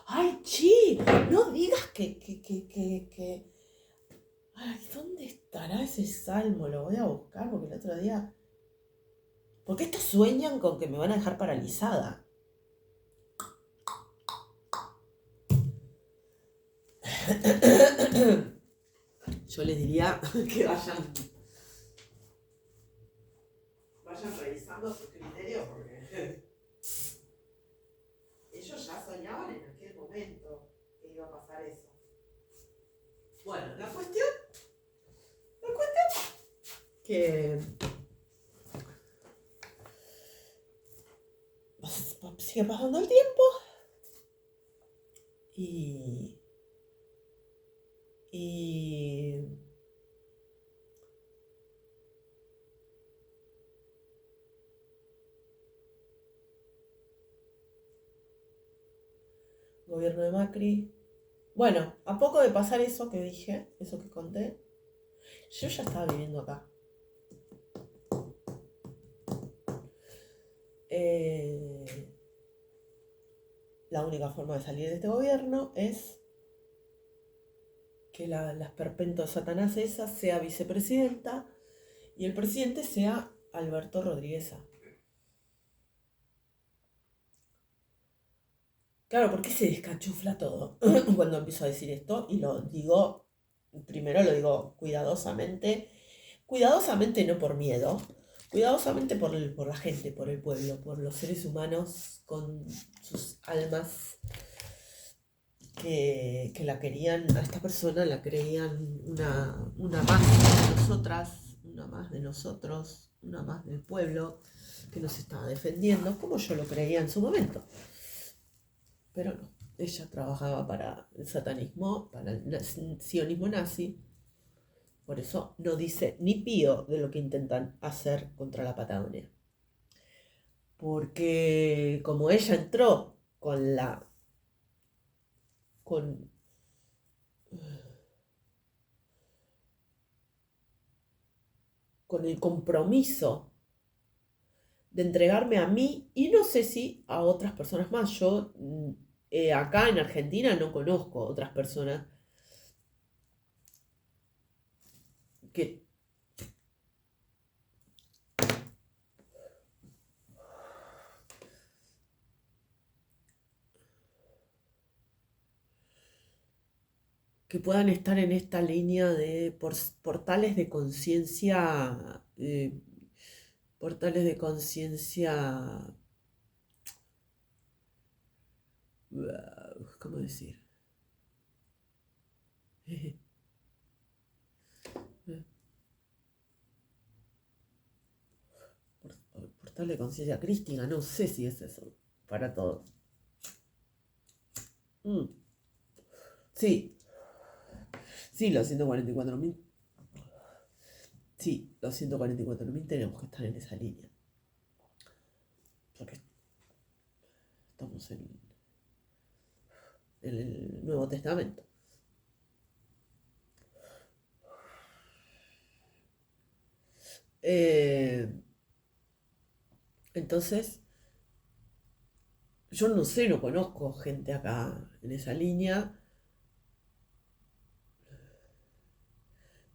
ay, chi, no digas que... Ay, ¿dónde estará ese salmo? Lo voy a buscar porque el otro día... Porque estos sueñan con que me van a dejar paralizada. Yo les diría que vayan revisando sus criterios porque ellos ya soñaban en aquel momento que iba a pasar eso. Bueno, la cuestión que sigue pasando el tiempo y gobierno de Macri. Bueno, a poco de pasar eso que dije, eso que conté, yo ya estaba viviendo acá. La única forma de salir de este gobierno es que la esperpento de Satanás esa sea vicepresidenta y el presidente sea Alberto Rodríguez. Claro, ¿por qué se descachufla todo cuando empiezo a decir esto? Y lo digo, primero lo digo cuidadosamente no por miedo, cuidadosamente por la gente, por el pueblo, por los seres humanos con sus almas que la querían, a esta persona la creían una más de nosotras, una más de nosotros, una más del pueblo que nos estaba defendiendo, como yo lo creía en su momento. Pero no, ella trabajaba para el satanismo, para el sionismo nazi, por eso no dice ni pío de lo que intentan hacer contra la Patagonia. Porque como ella entró con con el compromiso de entregarme a mí y no sé si a otras personas más. Yo acá en Argentina no conozco otras personas que, que puedan estar en esta línea de portales de conciencia, portales de conciencia, ¿cómo decir? Portal de conciencia crística, no sé si es eso, para todos. Sí, sí, los 144.000. Sí, los 144.000 tenemos que estar en esa línea. Porque estamos en el Nuevo Testamento. Entonces, yo no sé, no conozco gente acá en esa línea.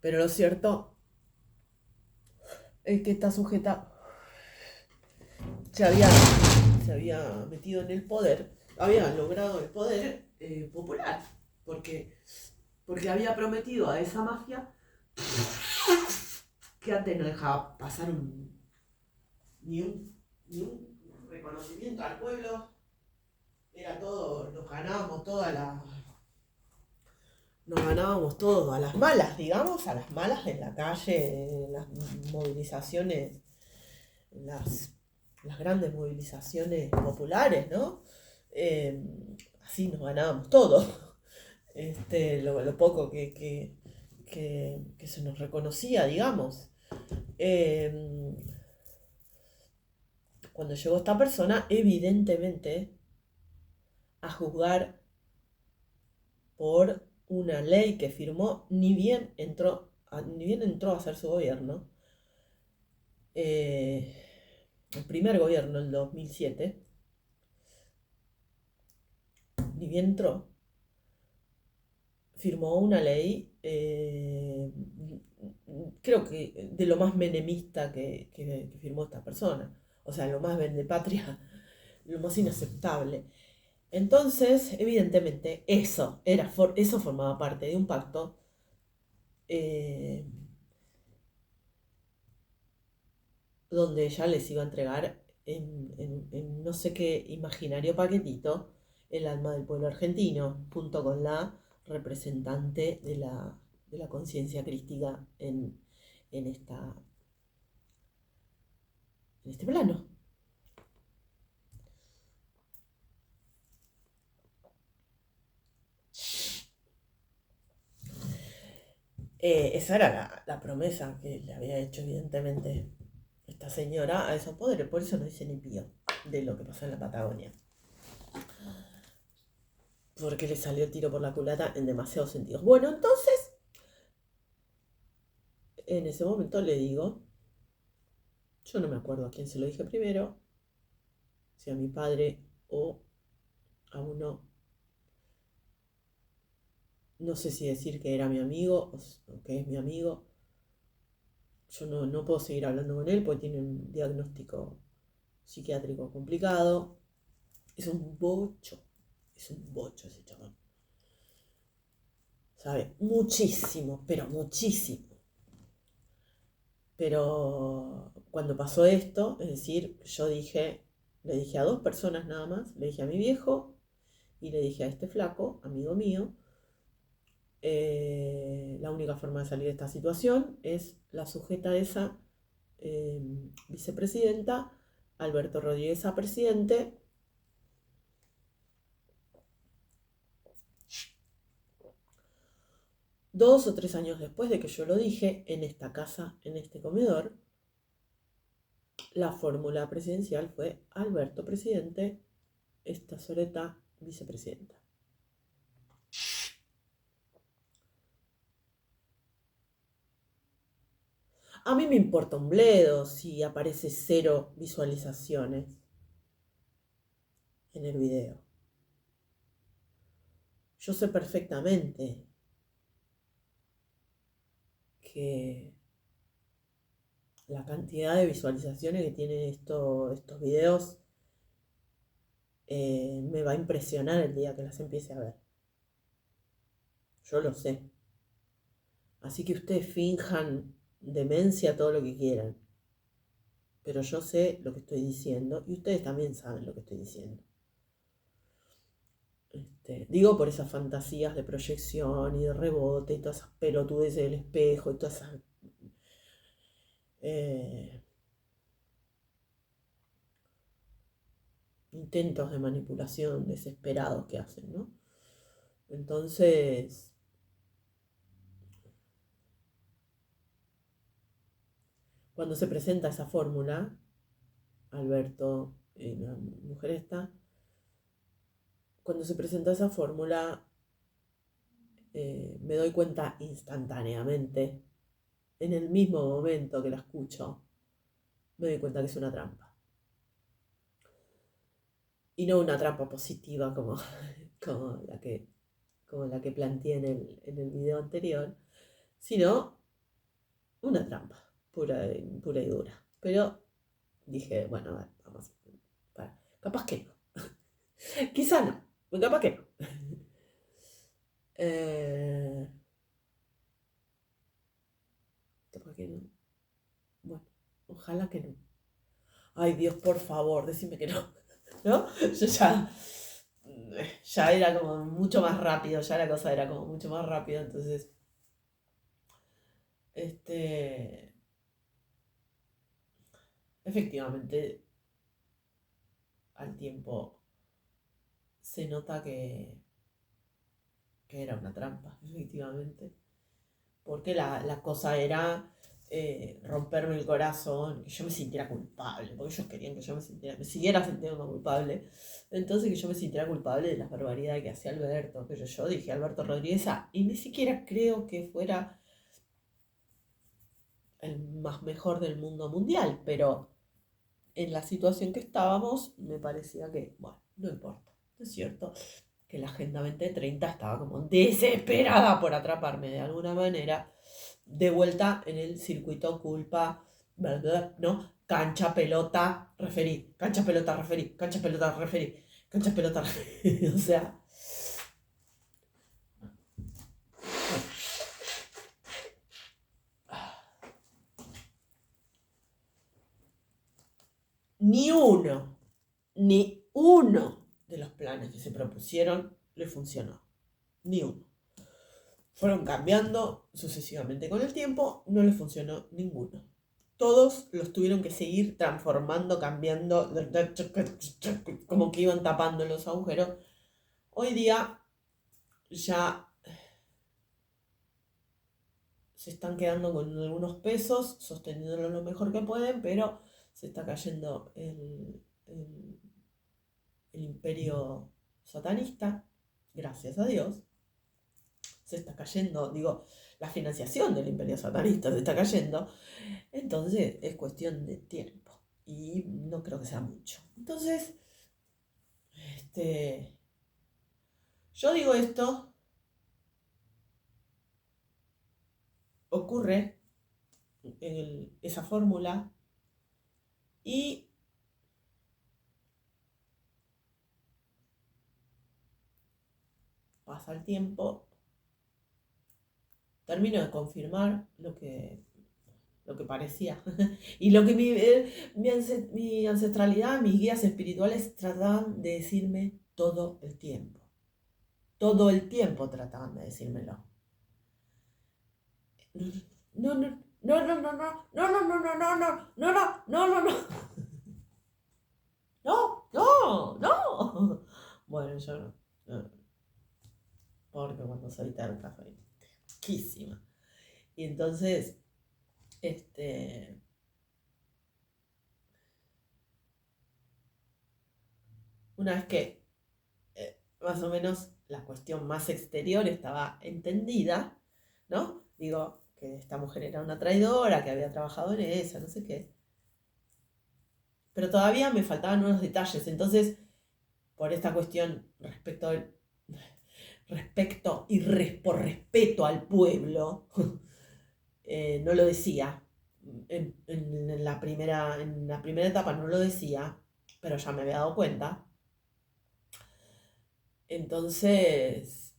Pero lo cierto es que esta sujeta se había, se había metido en el poder, había logrado el poder popular, porque había prometido a esa mafia que antes no dejaba pasar ni un reconocimiento al pueblo, era todo, nos ganábamos todo a las malas, digamos, a las malas en la calle, en las movilizaciones, en las grandes movilizaciones populares, ¿no? Así nos ganábamos todo. Lo poco que se nos reconocía, digamos. Cuando llegó esta persona, evidentemente, a juzgar por una ley que firmó, ni bien entró a hacer su gobierno, el primer gobierno, el 2007, ni bien entró, firmó una ley, creo que de lo más menemista que firmó esta persona, o sea, lo más vendepatria, lo más inaceptable. Entonces, evidentemente, eso formaba parte de un pacto eh, donde ella les iba a entregar en no sé qué imaginario paquetito el alma del pueblo argentino, junto con la representante de la conciencia crística en, esta, en este plano. Esa era la promesa que le había hecho, evidentemente, esta señora a esos poderes. Por eso no dice ni pío de lo que pasó en la Patagonia. Porque le salió el tiro por la culata en demasiados sentidos. Bueno, entonces, en ese momento le digo, yo no me acuerdo a quién se lo dije primero, si a mi padre o a uno, no sé si decir que era mi amigo o que es mi amigo. Yo no puedo seguir hablando con él porque tiene un diagnóstico psiquiátrico complicado. Es un bocho ese chabón. Sabe muchísimo, pero muchísimo. Pero cuando pasó esto, es decir, le dije a dos personas nada más, le dije a mi viejo y le dije a este flaco, amigo mío, la única forma de salir de esta situación es la sujeta esa, vicepresidenta, Alberto Rodríguez a presidente. 2 o 3 años después de que yo lo dije, en esta casa, en este comedor, la fórmula presidencial fue Alberto presidente, esta Soreta vicepresidenta. A mí me importa un bledo si aparece 0 visualizaciones en el video. Yo sé perfectamente que la cantidad de visualizaciones que tienen estos videos me va a impresionar el día que las empiece a ver. Yo lo sé. Así que ustedes finjan demencia todo lo que quieran. Pero yo sé lo que estoy diciendo y ustedes también saben lo que estoy diciendo. Digo por esas fantasías de proyección y de rebote y todas esas pelotudeces del espejo y todas esas intentos de manipulación desesperados que hacen, ¿no? Entonces, cuando se presenta esa fórmula, Alberto, la mujer esta, cuando se presenta esa fórmula, me doy cuenta instantáneamente, en el mismo momento que la escucho, me doy cuenta que es una trampa. Y no una trampa positiva como la que planteé en el video anterior, sino una trampa, pura y dura. Pero dije, bueno, a ver, vamos. Capaz que no. Quizá no, pero capaz que no. Eh, capaz que no. Bueno, ojalá que no. Ay, Dios, por favor, decime que no. ¿No? Yo ya era como mucho más rápido, ya la cosa era como mucho más rápido, entonces, este, efectivamente, al tiempo se nota que era una trampa, efectivamente, porque la cosa era romperme el corazón, que yo me sintiera culpable, porque ellos querían que yo me siguiera sintiendo culpable, entonces que yo me sintiera culpable de las barbaridades que hacía Alberto, que yo dije Alberto Rodríguez, y ni siquiera creo que fuera el más mejor del mundo mundial, pero en la situación que estábamos me parecía que, bueno, no importa, ¿no es cierto? Que la Agenda 2030 estaba como desesperada por atraparme de alguna manera, de vuelta en el circuito culpa, ¿verdad? ¿No? Cancha, pelota, referí, cancha, pelota, referí, cancha, pelota, referí, cancha, pelota, referí. O sea, ni uno de los planes que se propusieron le funcionó. Ni uno. Fueron cambiando sucesivamente con el tiempo, no les funcionó ninguno. Todos los tuvieron que seguir transformando, cambiando, como que iban tapando los agujeros. Hoy día ya se están quedando con algunos pesos, sosteniéndolo lo mejor que pueden, pero se está cayendo el imperio satanista, gracias a Dios. Se está cayendo, digo, la financiación del imperio satanista se está cayendo, entonces es cuestión de tiempo y no creo que sea mucho. Entonces, yo digo esto, ocurre esa fórmula y pasa el tiempo, termino de confirmar lo que parecía y lo que mi ancestralidad, mis guías espirituales trataban de decirme todo el tiempo. Todo el tiempo trataban de decírmelo. No, no, no, no, no, no, no, no, no, no, no, no, no, no, no, no, no. No, no, no. Bueno, yo no. Porque cuando soy terca soy terquísima. Y entonces, este, una vez que más o menos la cuestión más exterior estaba entendida, ¿no? Digo, que esta mujer era una traidora, que había trabajado en esa, no sé qué. Pero todavía me faltaban unos detalles. Entonces, por esta cuestión por respeto al pueblo, no lo decía. En la primera etapa no lo decía, pero ya me había dado cuenta. Entonces,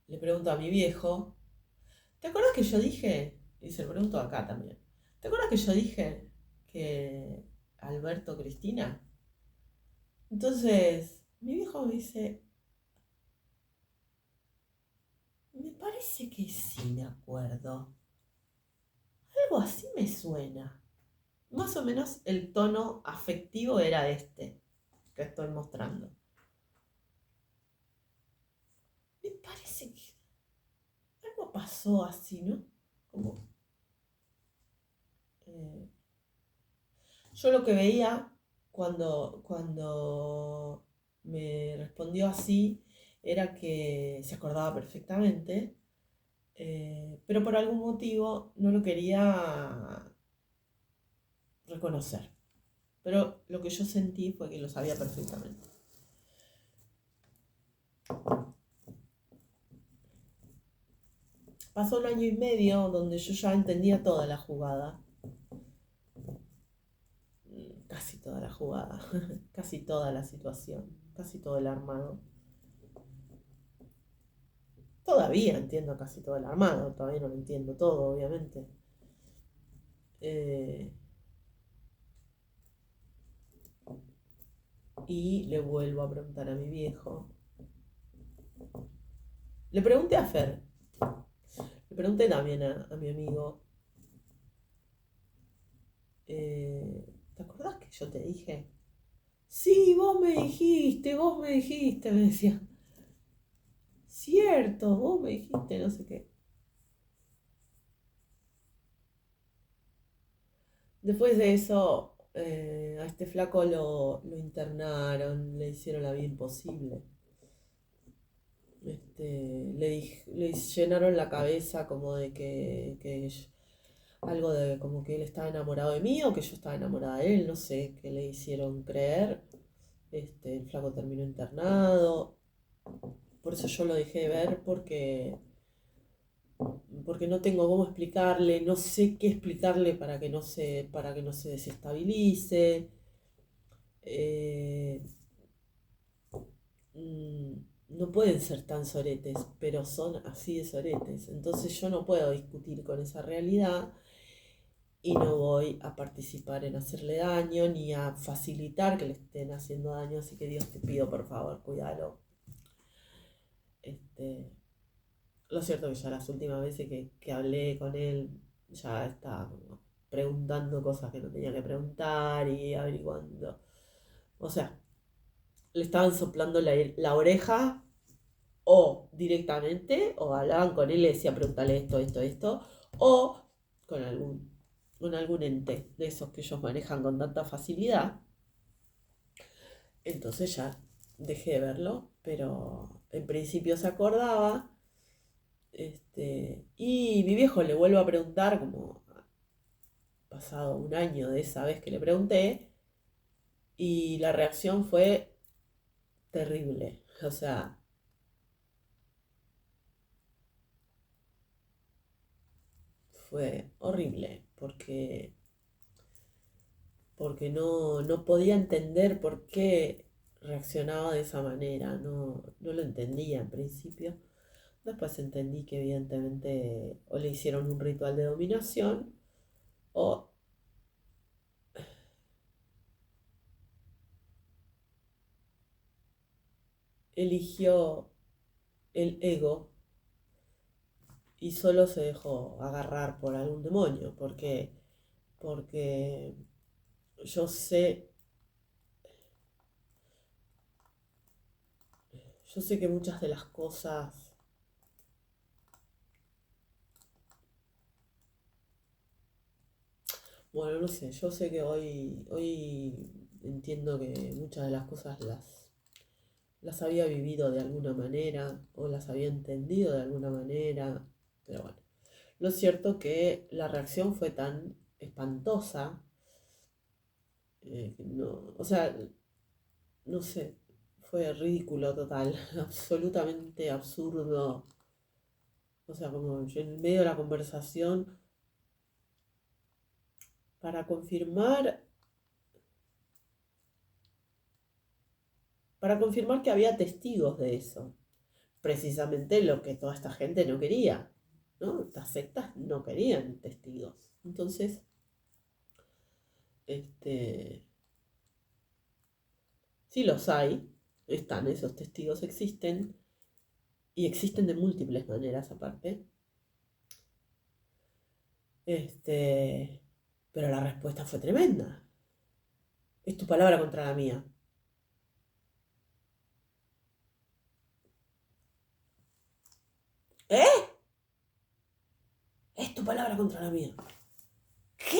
le pregunto a mi viejo, ¿te acuerdas que yo dije? Y se lo pregunto acá también. ¿Te acuerdas que yo dije que Alberto Cristina? Entonces, mi viejo me dice, me parece que sí me acuerdo. Algo así me suena. Más o menos el tono afectivo era este que estoy mostrando. Me parece que algo pasó así, ¿no? Como, eh, yo lo que veía cuando me respondió así era que se acordaba perfectamente, pero por algún motivo no lo quería reconocer. Pero lo que yo sentí fue que lo sabía perfectamente. pasó un año y medio donde yo ya entendía toda la jugada. Casi toda la jugada, casi toda la situación, casi todo el armado. Todavía entiendo casi todo el armado, todavía no lo entiendo todo, obviamente. Eh, y le vuelvo a preguntar a mi viejo. Le pregunté a Fer, le pregunté también a mi amigo. ¿Te acordás que yo te dije? Sí, vos me dijiste, me decía. Cierto, vos me dijiste, no sé qué. Después de eso, a este flaco lo internaron, le hicieron la vida imposible. Le llenaron la cabeza como de algo de como que él estaba enamorado de mí o que yo estaba enamorada de él, no sé, qué le hicieron creer. El flaco terminó internado. Por eso yo lo dejé de ver porque no tengo cómo explicarle, no sé qué explicarle para que no se desestabilice. Eh, mm, no pueden ser tan soretes, pero son así de soretes. Entonces yo no puedo discutir con esa realidad y no voy a participar en hacerle daño ni a facilitar que le estén haciendo daño. Así que Dios te pido, por favor, cuídalo. Este, lo cierto que ya las últimas veces que hablé con él, ya estaba como preguntando cosas que no tenía que preguntar y averiguando. O sea, le estaban soplando la oreja o directamente, o hablaban con él y le decía, pregúntale esto, esto, esto, o con algún ente de esos que ellos manejan con tanta facilidad. Entonces ya dejé de verlo, pero en principio se acordaba. Y mi viejo le vuelvo a preguntar, como pasado un año de esa vez que le pregunté, y la reacción fue terrible. O sea, fue horrible, porque no podía entender por qué reaccionaba de esa manera. No lo entendía en principio. Después entendí que evidentemente o le hicieron un ritual de dominación o eligió el ego y solo se dejó agarrar por algún demonio, porque yo sé, yo sé que muchas de las cosas, bueno, no sé, yo sé que hoy entiendo que muchas de las cosas las había vivido de alguna manera o las había entendido de alguna manera, pero bueno, lo cierto que la reacción fue tan espantosa, no, o sea, no sé, fue ridículo total, absolutamente absurdo. O sea, como yo en el medio de la conversación, para confirmar, para confirmar que había testigos de eso. Precisamente lo que toda esta gente no quería, ¿no? Estas sectas no querían testigos. Entonces, este, sí los hay, están, esos testigos existen, y existen de múltiples maneras aparte. Este, pero la respuesta fue tremenda. Es tu palabra contra la mía. ¿Eh? Es tu palabra contra la mía. ¿Qué?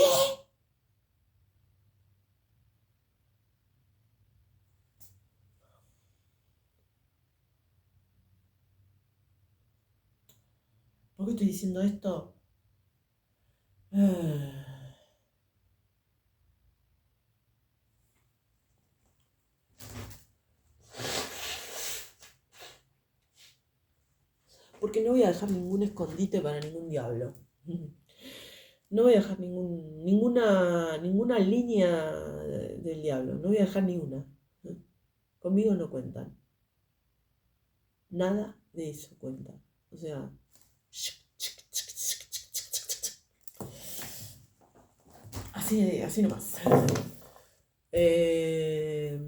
¿Por qué estoy diciendo esto? Ah, porque porque no voy a dejar ningún escondite para ningún diablo. No voy a dejar ninguna línea del diablo, no voy a dejar ni una. Conmigo no cuentan. Nada de eso cuenta. O sea, así nomás. Eh,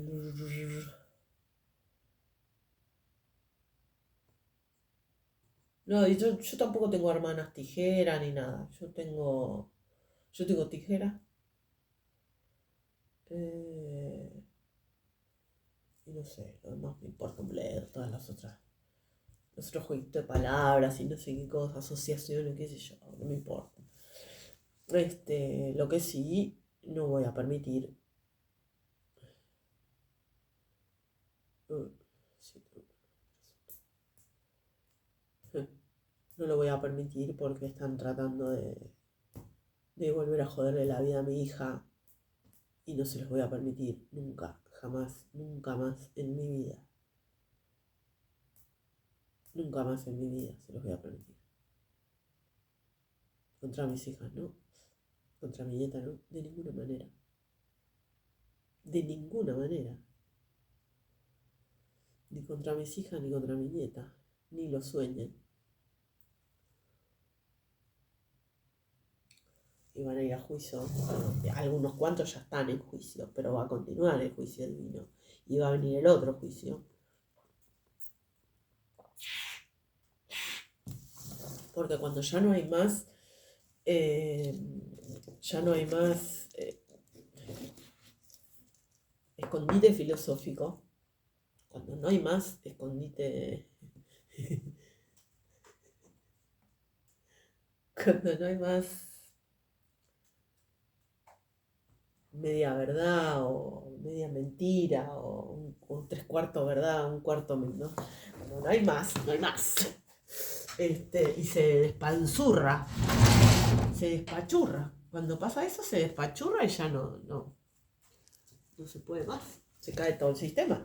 no, y yo tampoco tengo hermanas tijeras ni nada. Yo tengo tijera. eh, y no sé, lo demás me importa un bledo, todas las otras. Los otros jueguitos de palabras y no sé qué cosas, asociaciones, qué sé yo, no me importa. Lo que sí, no voy a permitir. Sí, no lo voy a permitir porque están tratando de volver a joderle la vida a mi hija y no se los voy a permitir nunca, jamás, nunca más en mi vida. Nunca más en mi vida se los voy a permitir. Contra mis hijas, no. Contra mi nieta, no. De ninguna manera. De ninguna manera. Ni contra mis hijas ni contra mi nieta. Ni lo sueñen. Y van a ir a juicio. Algunos cuantos ya están en juicio, pero va a continuar el juicio divino. Y va a venir el otro juicio. Porque cuando ya no hay más, ya no hay más escondite filosófico, cuando no hay más escondite, cuando no hay más media verdad o media mentira o tres cuartos verdad, un cuarto ¿no? Cuando no hay más, no hay más. Y se despanzurra, se despachurra. Cuando pasa eso se despachurra y ya no se puede más. Se cae todo el sistema.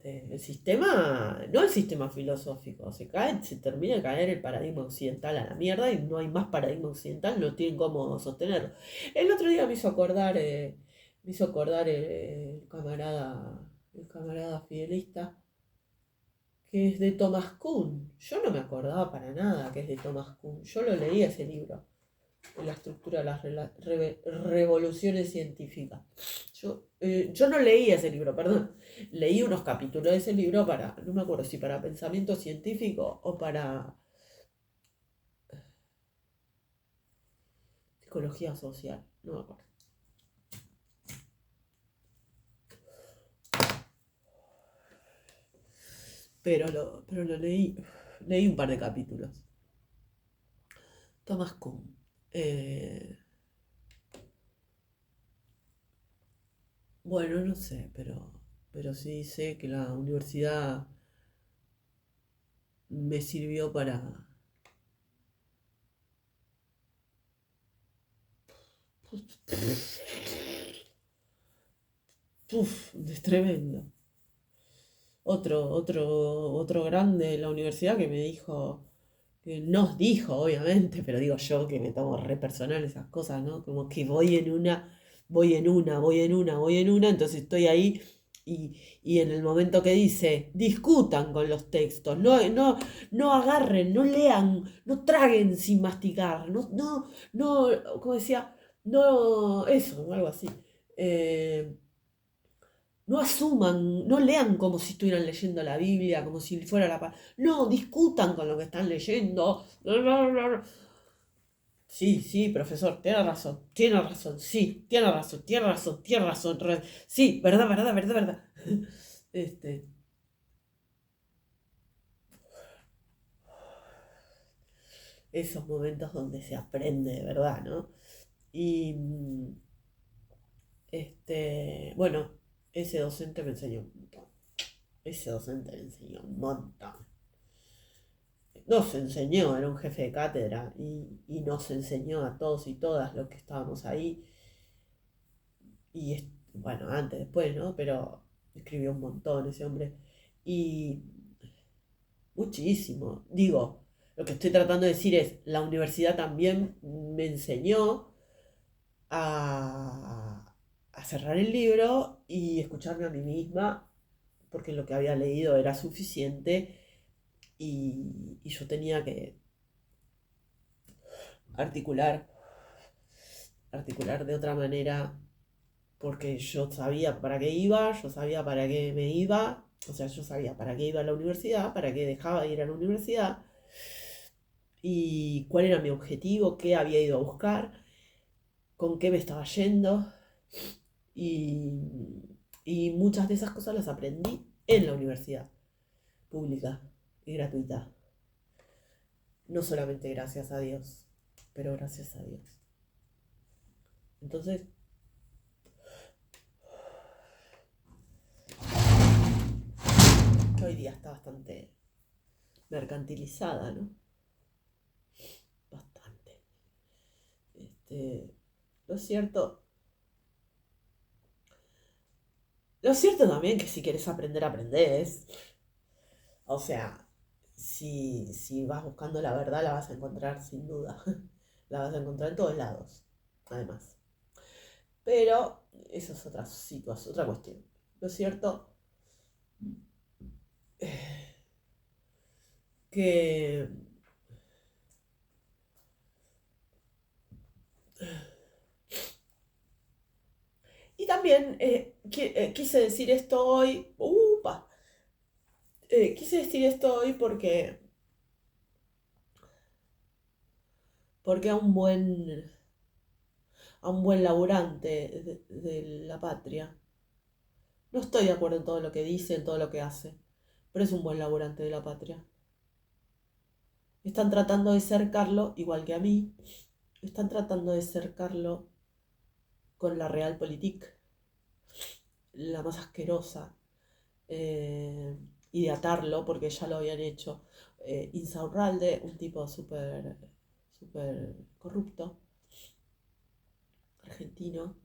El sistema, no el sistema filosófico, se termina de caer el paradigma occidental a la mierda y no hay más paradigma occidental, no tienen cómo sostenerlo. El otro día me hizo acordar el camarada fidelista, que es de Thomas Kuhn. Yo no me acordaba para nada que es de Thomas Kuhn. Yo lo leí ese libro, la estructura de las revoluciones científicas. Yo no leí ese libro, perdón. Leí unos capítulos de ese libro no me acuerdo si para pensamiento científico o para psicología social, no me acuerdo. Pero lo leí un par de capítulos. Thomas Kuhn. Bueno, no sé, pero sí sé que la universidad me sirvió para... Uf, es tremendo. Otro grande de la universidad que me dijo, que nos dijo, obviamente, pero digo yo que me tomo re personal esas cosas, ¿no? Como que voy en una, entonces estoy ahí y en el momento que dice, discutan con los textos, no agarren, no lean, no traguen sin masticar, como decía, no, eso, algo así. Eh, no asuman, no lean como si estuvieran leyendo la Biblia, como si fuera No, discutan con lo que están leyendo. Sí, sí, profesor, tiene razón, sí, tiene razón. Sí, verdad, verdad, verdad, verdad. Este, esos momentos donde se aprende de verdad, ¿no? Y, bueno, ese docente me enseñó un montón. Ese docente me enseñó un montón. Nos enseñó, era un jefe de cátedra y nos enseñó a todos y todas los que estábamos ahí. Bueno, antes, después, ¿no? Pero escribió un montón ese hombre. Y muchísimo. Digo, lo que estoy tratando de decir es, la universidad también me enseñó a cerrar el libro y escucharme a mí misma, porque lo que había leído era suficiente y yo tenía que articular, articular de otra manera, porque yo sabía para qué iba, yo sabía para qué me iba, o sea, yo sabía para qué iba a la universidad, para qué dejaba de ir a la universidad y cuál era mi objetivo, qué había ido a buscar, con qué me estaba yendo y, y muchas de esas cosas las aprendí en la universidad pública y gratuita. No solamente gracias a Dios, pero gracias a Dios. Entonces, hoy día está bastante mercantilizada, ¿no? Bastante. Lo cierto, lo cierto también que si quieres aprender, aprendes. O sea, si vas buscando la verdad, la vas a encontrar sin duda. La vas a encontrar en todos lados, además. Pero eso es otra situación, otra cuestión. Lo cierto que... Y también quise decir esto hoy, quise decir esto hoy porque a un buen laburante de la patria, no estoy de acuerdo en todo lo que dice, en todo lo que hace, pero es un buen laburante de la patria. Están tratando de cercarlo, igual que a mí, están tratando de cercarlo con la Realpolitik, la más asquerosa, eh, y de atarlo, porque ya lo habían hecho. Insaurralde, un tipo súper súper corrupto, argentino,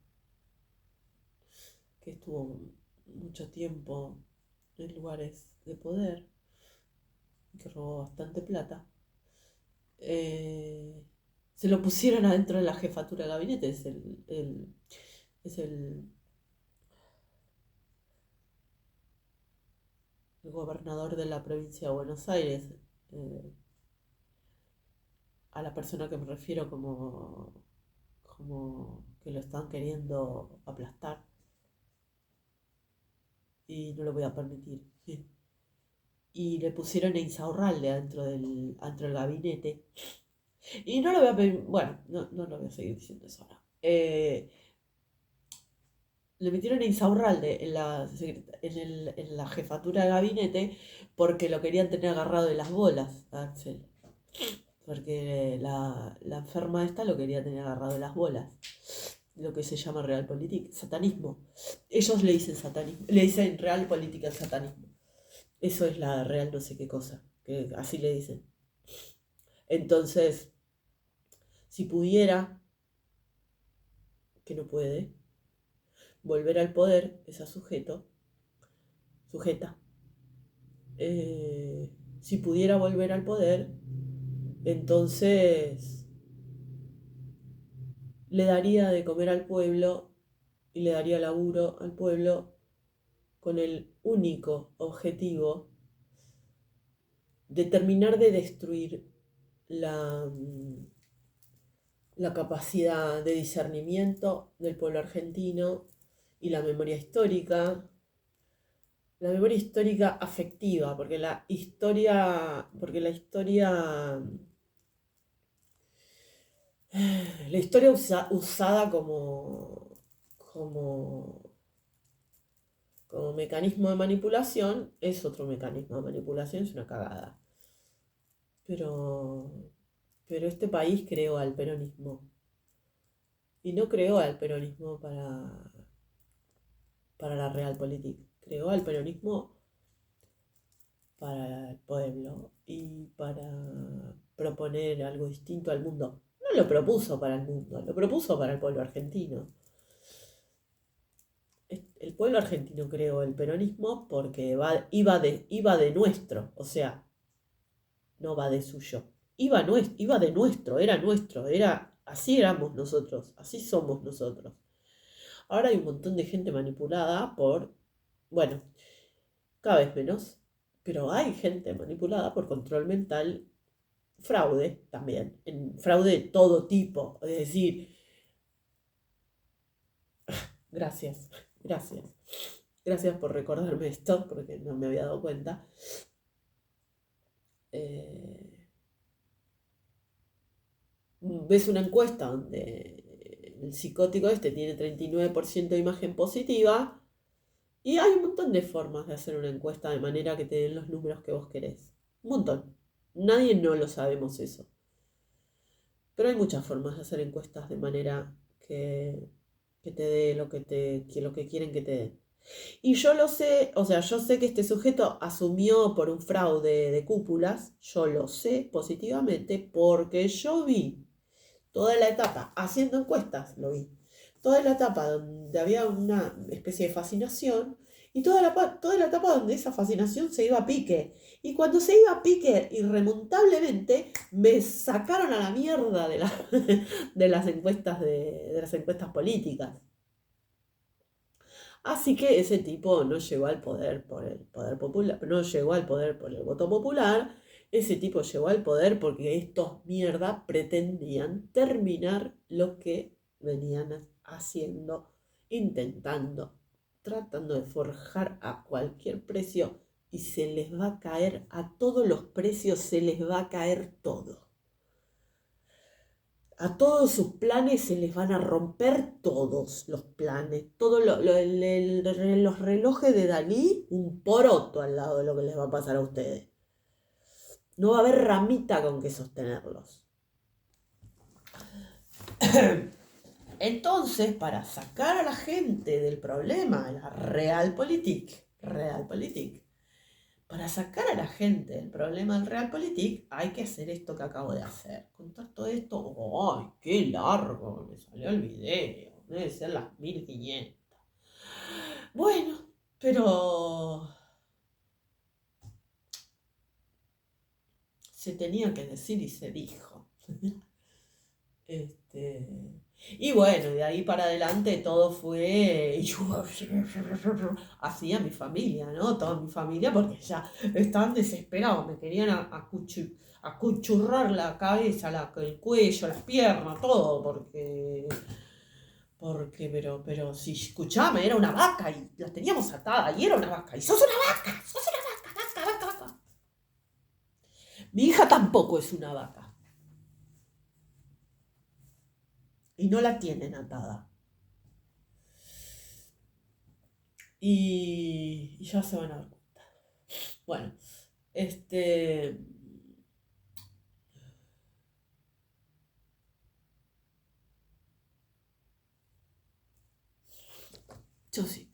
que estuvo mucho tiempo en lugares de poder, que robó bastante plata. eh, Se lo pusieron adentro de la jefatura de gabinete, es el gobernador de la provincia de Buenos Aires, eh, a la persona que me refiero como que lo están queriendo aplastar y no lo voy a permitir. Y le pusieron a Insaurralde dentro del gabinete. Y no lo voy a pedir, bueno, no lo voy a seguir diciendo eso ahora. Le metieron a Insaurralde en la jefatura de gabinete porque lo querían tener agarrado de las bolas a Axel. Porque la enferma esta lo quería tener agarrado de las bolas. Lo que se llama Realpolitik, satanismo. Ellos le dicen satanismo, le dicen Realpolitik al satanismo. Eso es la real no sé qué cosa, que así le dicen. Entonces, si pudiera, que no puede, volver al poder, esa sujeta, si pudiera volver al poder, entonces le daría de comer al pueblo y le daría laburo al pueblo con el único objetivo de terminar de destruir la, la capacidad de discernimiento del pueblo argentino y la memoria histórica afectiva, la historia usada como, como mecanismo de manipulación es otro mecanismo de manipulación, es una cagada. Pero, pero este país creó al peronismo. Y no creó al peronismo para la Realpolitik. Creó al peronismo para el pueblo y para proponer algo distinto al mundo. No lo propuso para el mundo, lo propuso para el pueblo argentino. El pueblo argentino creó el peronismo porque iba de nuestro, o sea, no va de suyo. Iba de nuestro, así éramos nosotros, así somos nosotros. Ahora hay un montón de gente manipulada bueno, cada vez menos, pero hay gente manipulada por control mental, fraude también, fraude de todo tipo, es decir, gracias, gracias. Gracias por recordarme esto, porque no me había dado cuenta. Ves una encuesta donde el psicótico este tiene 39% de imagen positiva y hay un montón de formas de hacer una encuesta de manera que te den los números que vos querés. Un montón. Nadie no lo sabemos eso. Pero hay muchas formas de hacer encuestas de manera que te dé lo que quieren que te dé. Y yo lo sé, o sea, yo sé que este sujeto asumió por un fraude de cúpulas, yo lo sé positivamente porque yo vi toda la etapa, haciendo encuestas, lo vi, toda la etapa donde había una especie de fascinación y toda la etapa donde esa fascinación se iba a pique. Y cuando se iba a pique irremontablemente, me sacaron a la mierda de las encuestas de las encuestas políticas. Así que ese tipo no llegó al poder por el poder popular, no llegó al poder por el voto popular, ese tipo llegó al poder porque estos mierda pretendían terminar lo que venían haciendo, intentando, tratando de forjar a cualquier precio y se les va a caer, a todos los precios se les va a caer todo. A todos sus planes se les van a romper todos los planes. Los relojes de Dalí, un poroto al lado de lo que les va a pasar a ustedes. No va a haber ramita con que sostenerlos. Entonces, para sacar a la gente del problema de la Realpolitik, para sacar a la gente del problema del Realpolitik hay que hacer esto que acabo de hacer. Contar todo esto, ¡ay, qué largo! Me salió el video. Debe ser las 1500. Bueno, pero se tenía que decir y se dijo. Y bueno, de ahí para adelante todo fue así a mi familia, ¿no? Toda mi familia, porque ya estaban desesperados, me querían acuchurrar la cabeza, el cuello, las piernas, todo, pero si escuchame, era una vaca y la teníamos atada y era una vaca, y sos una vaca, vaca. Mi hija tampoco es una vaca. Y no la tienen atada. Y ya se van a dar cuenta. Bueno, yo sí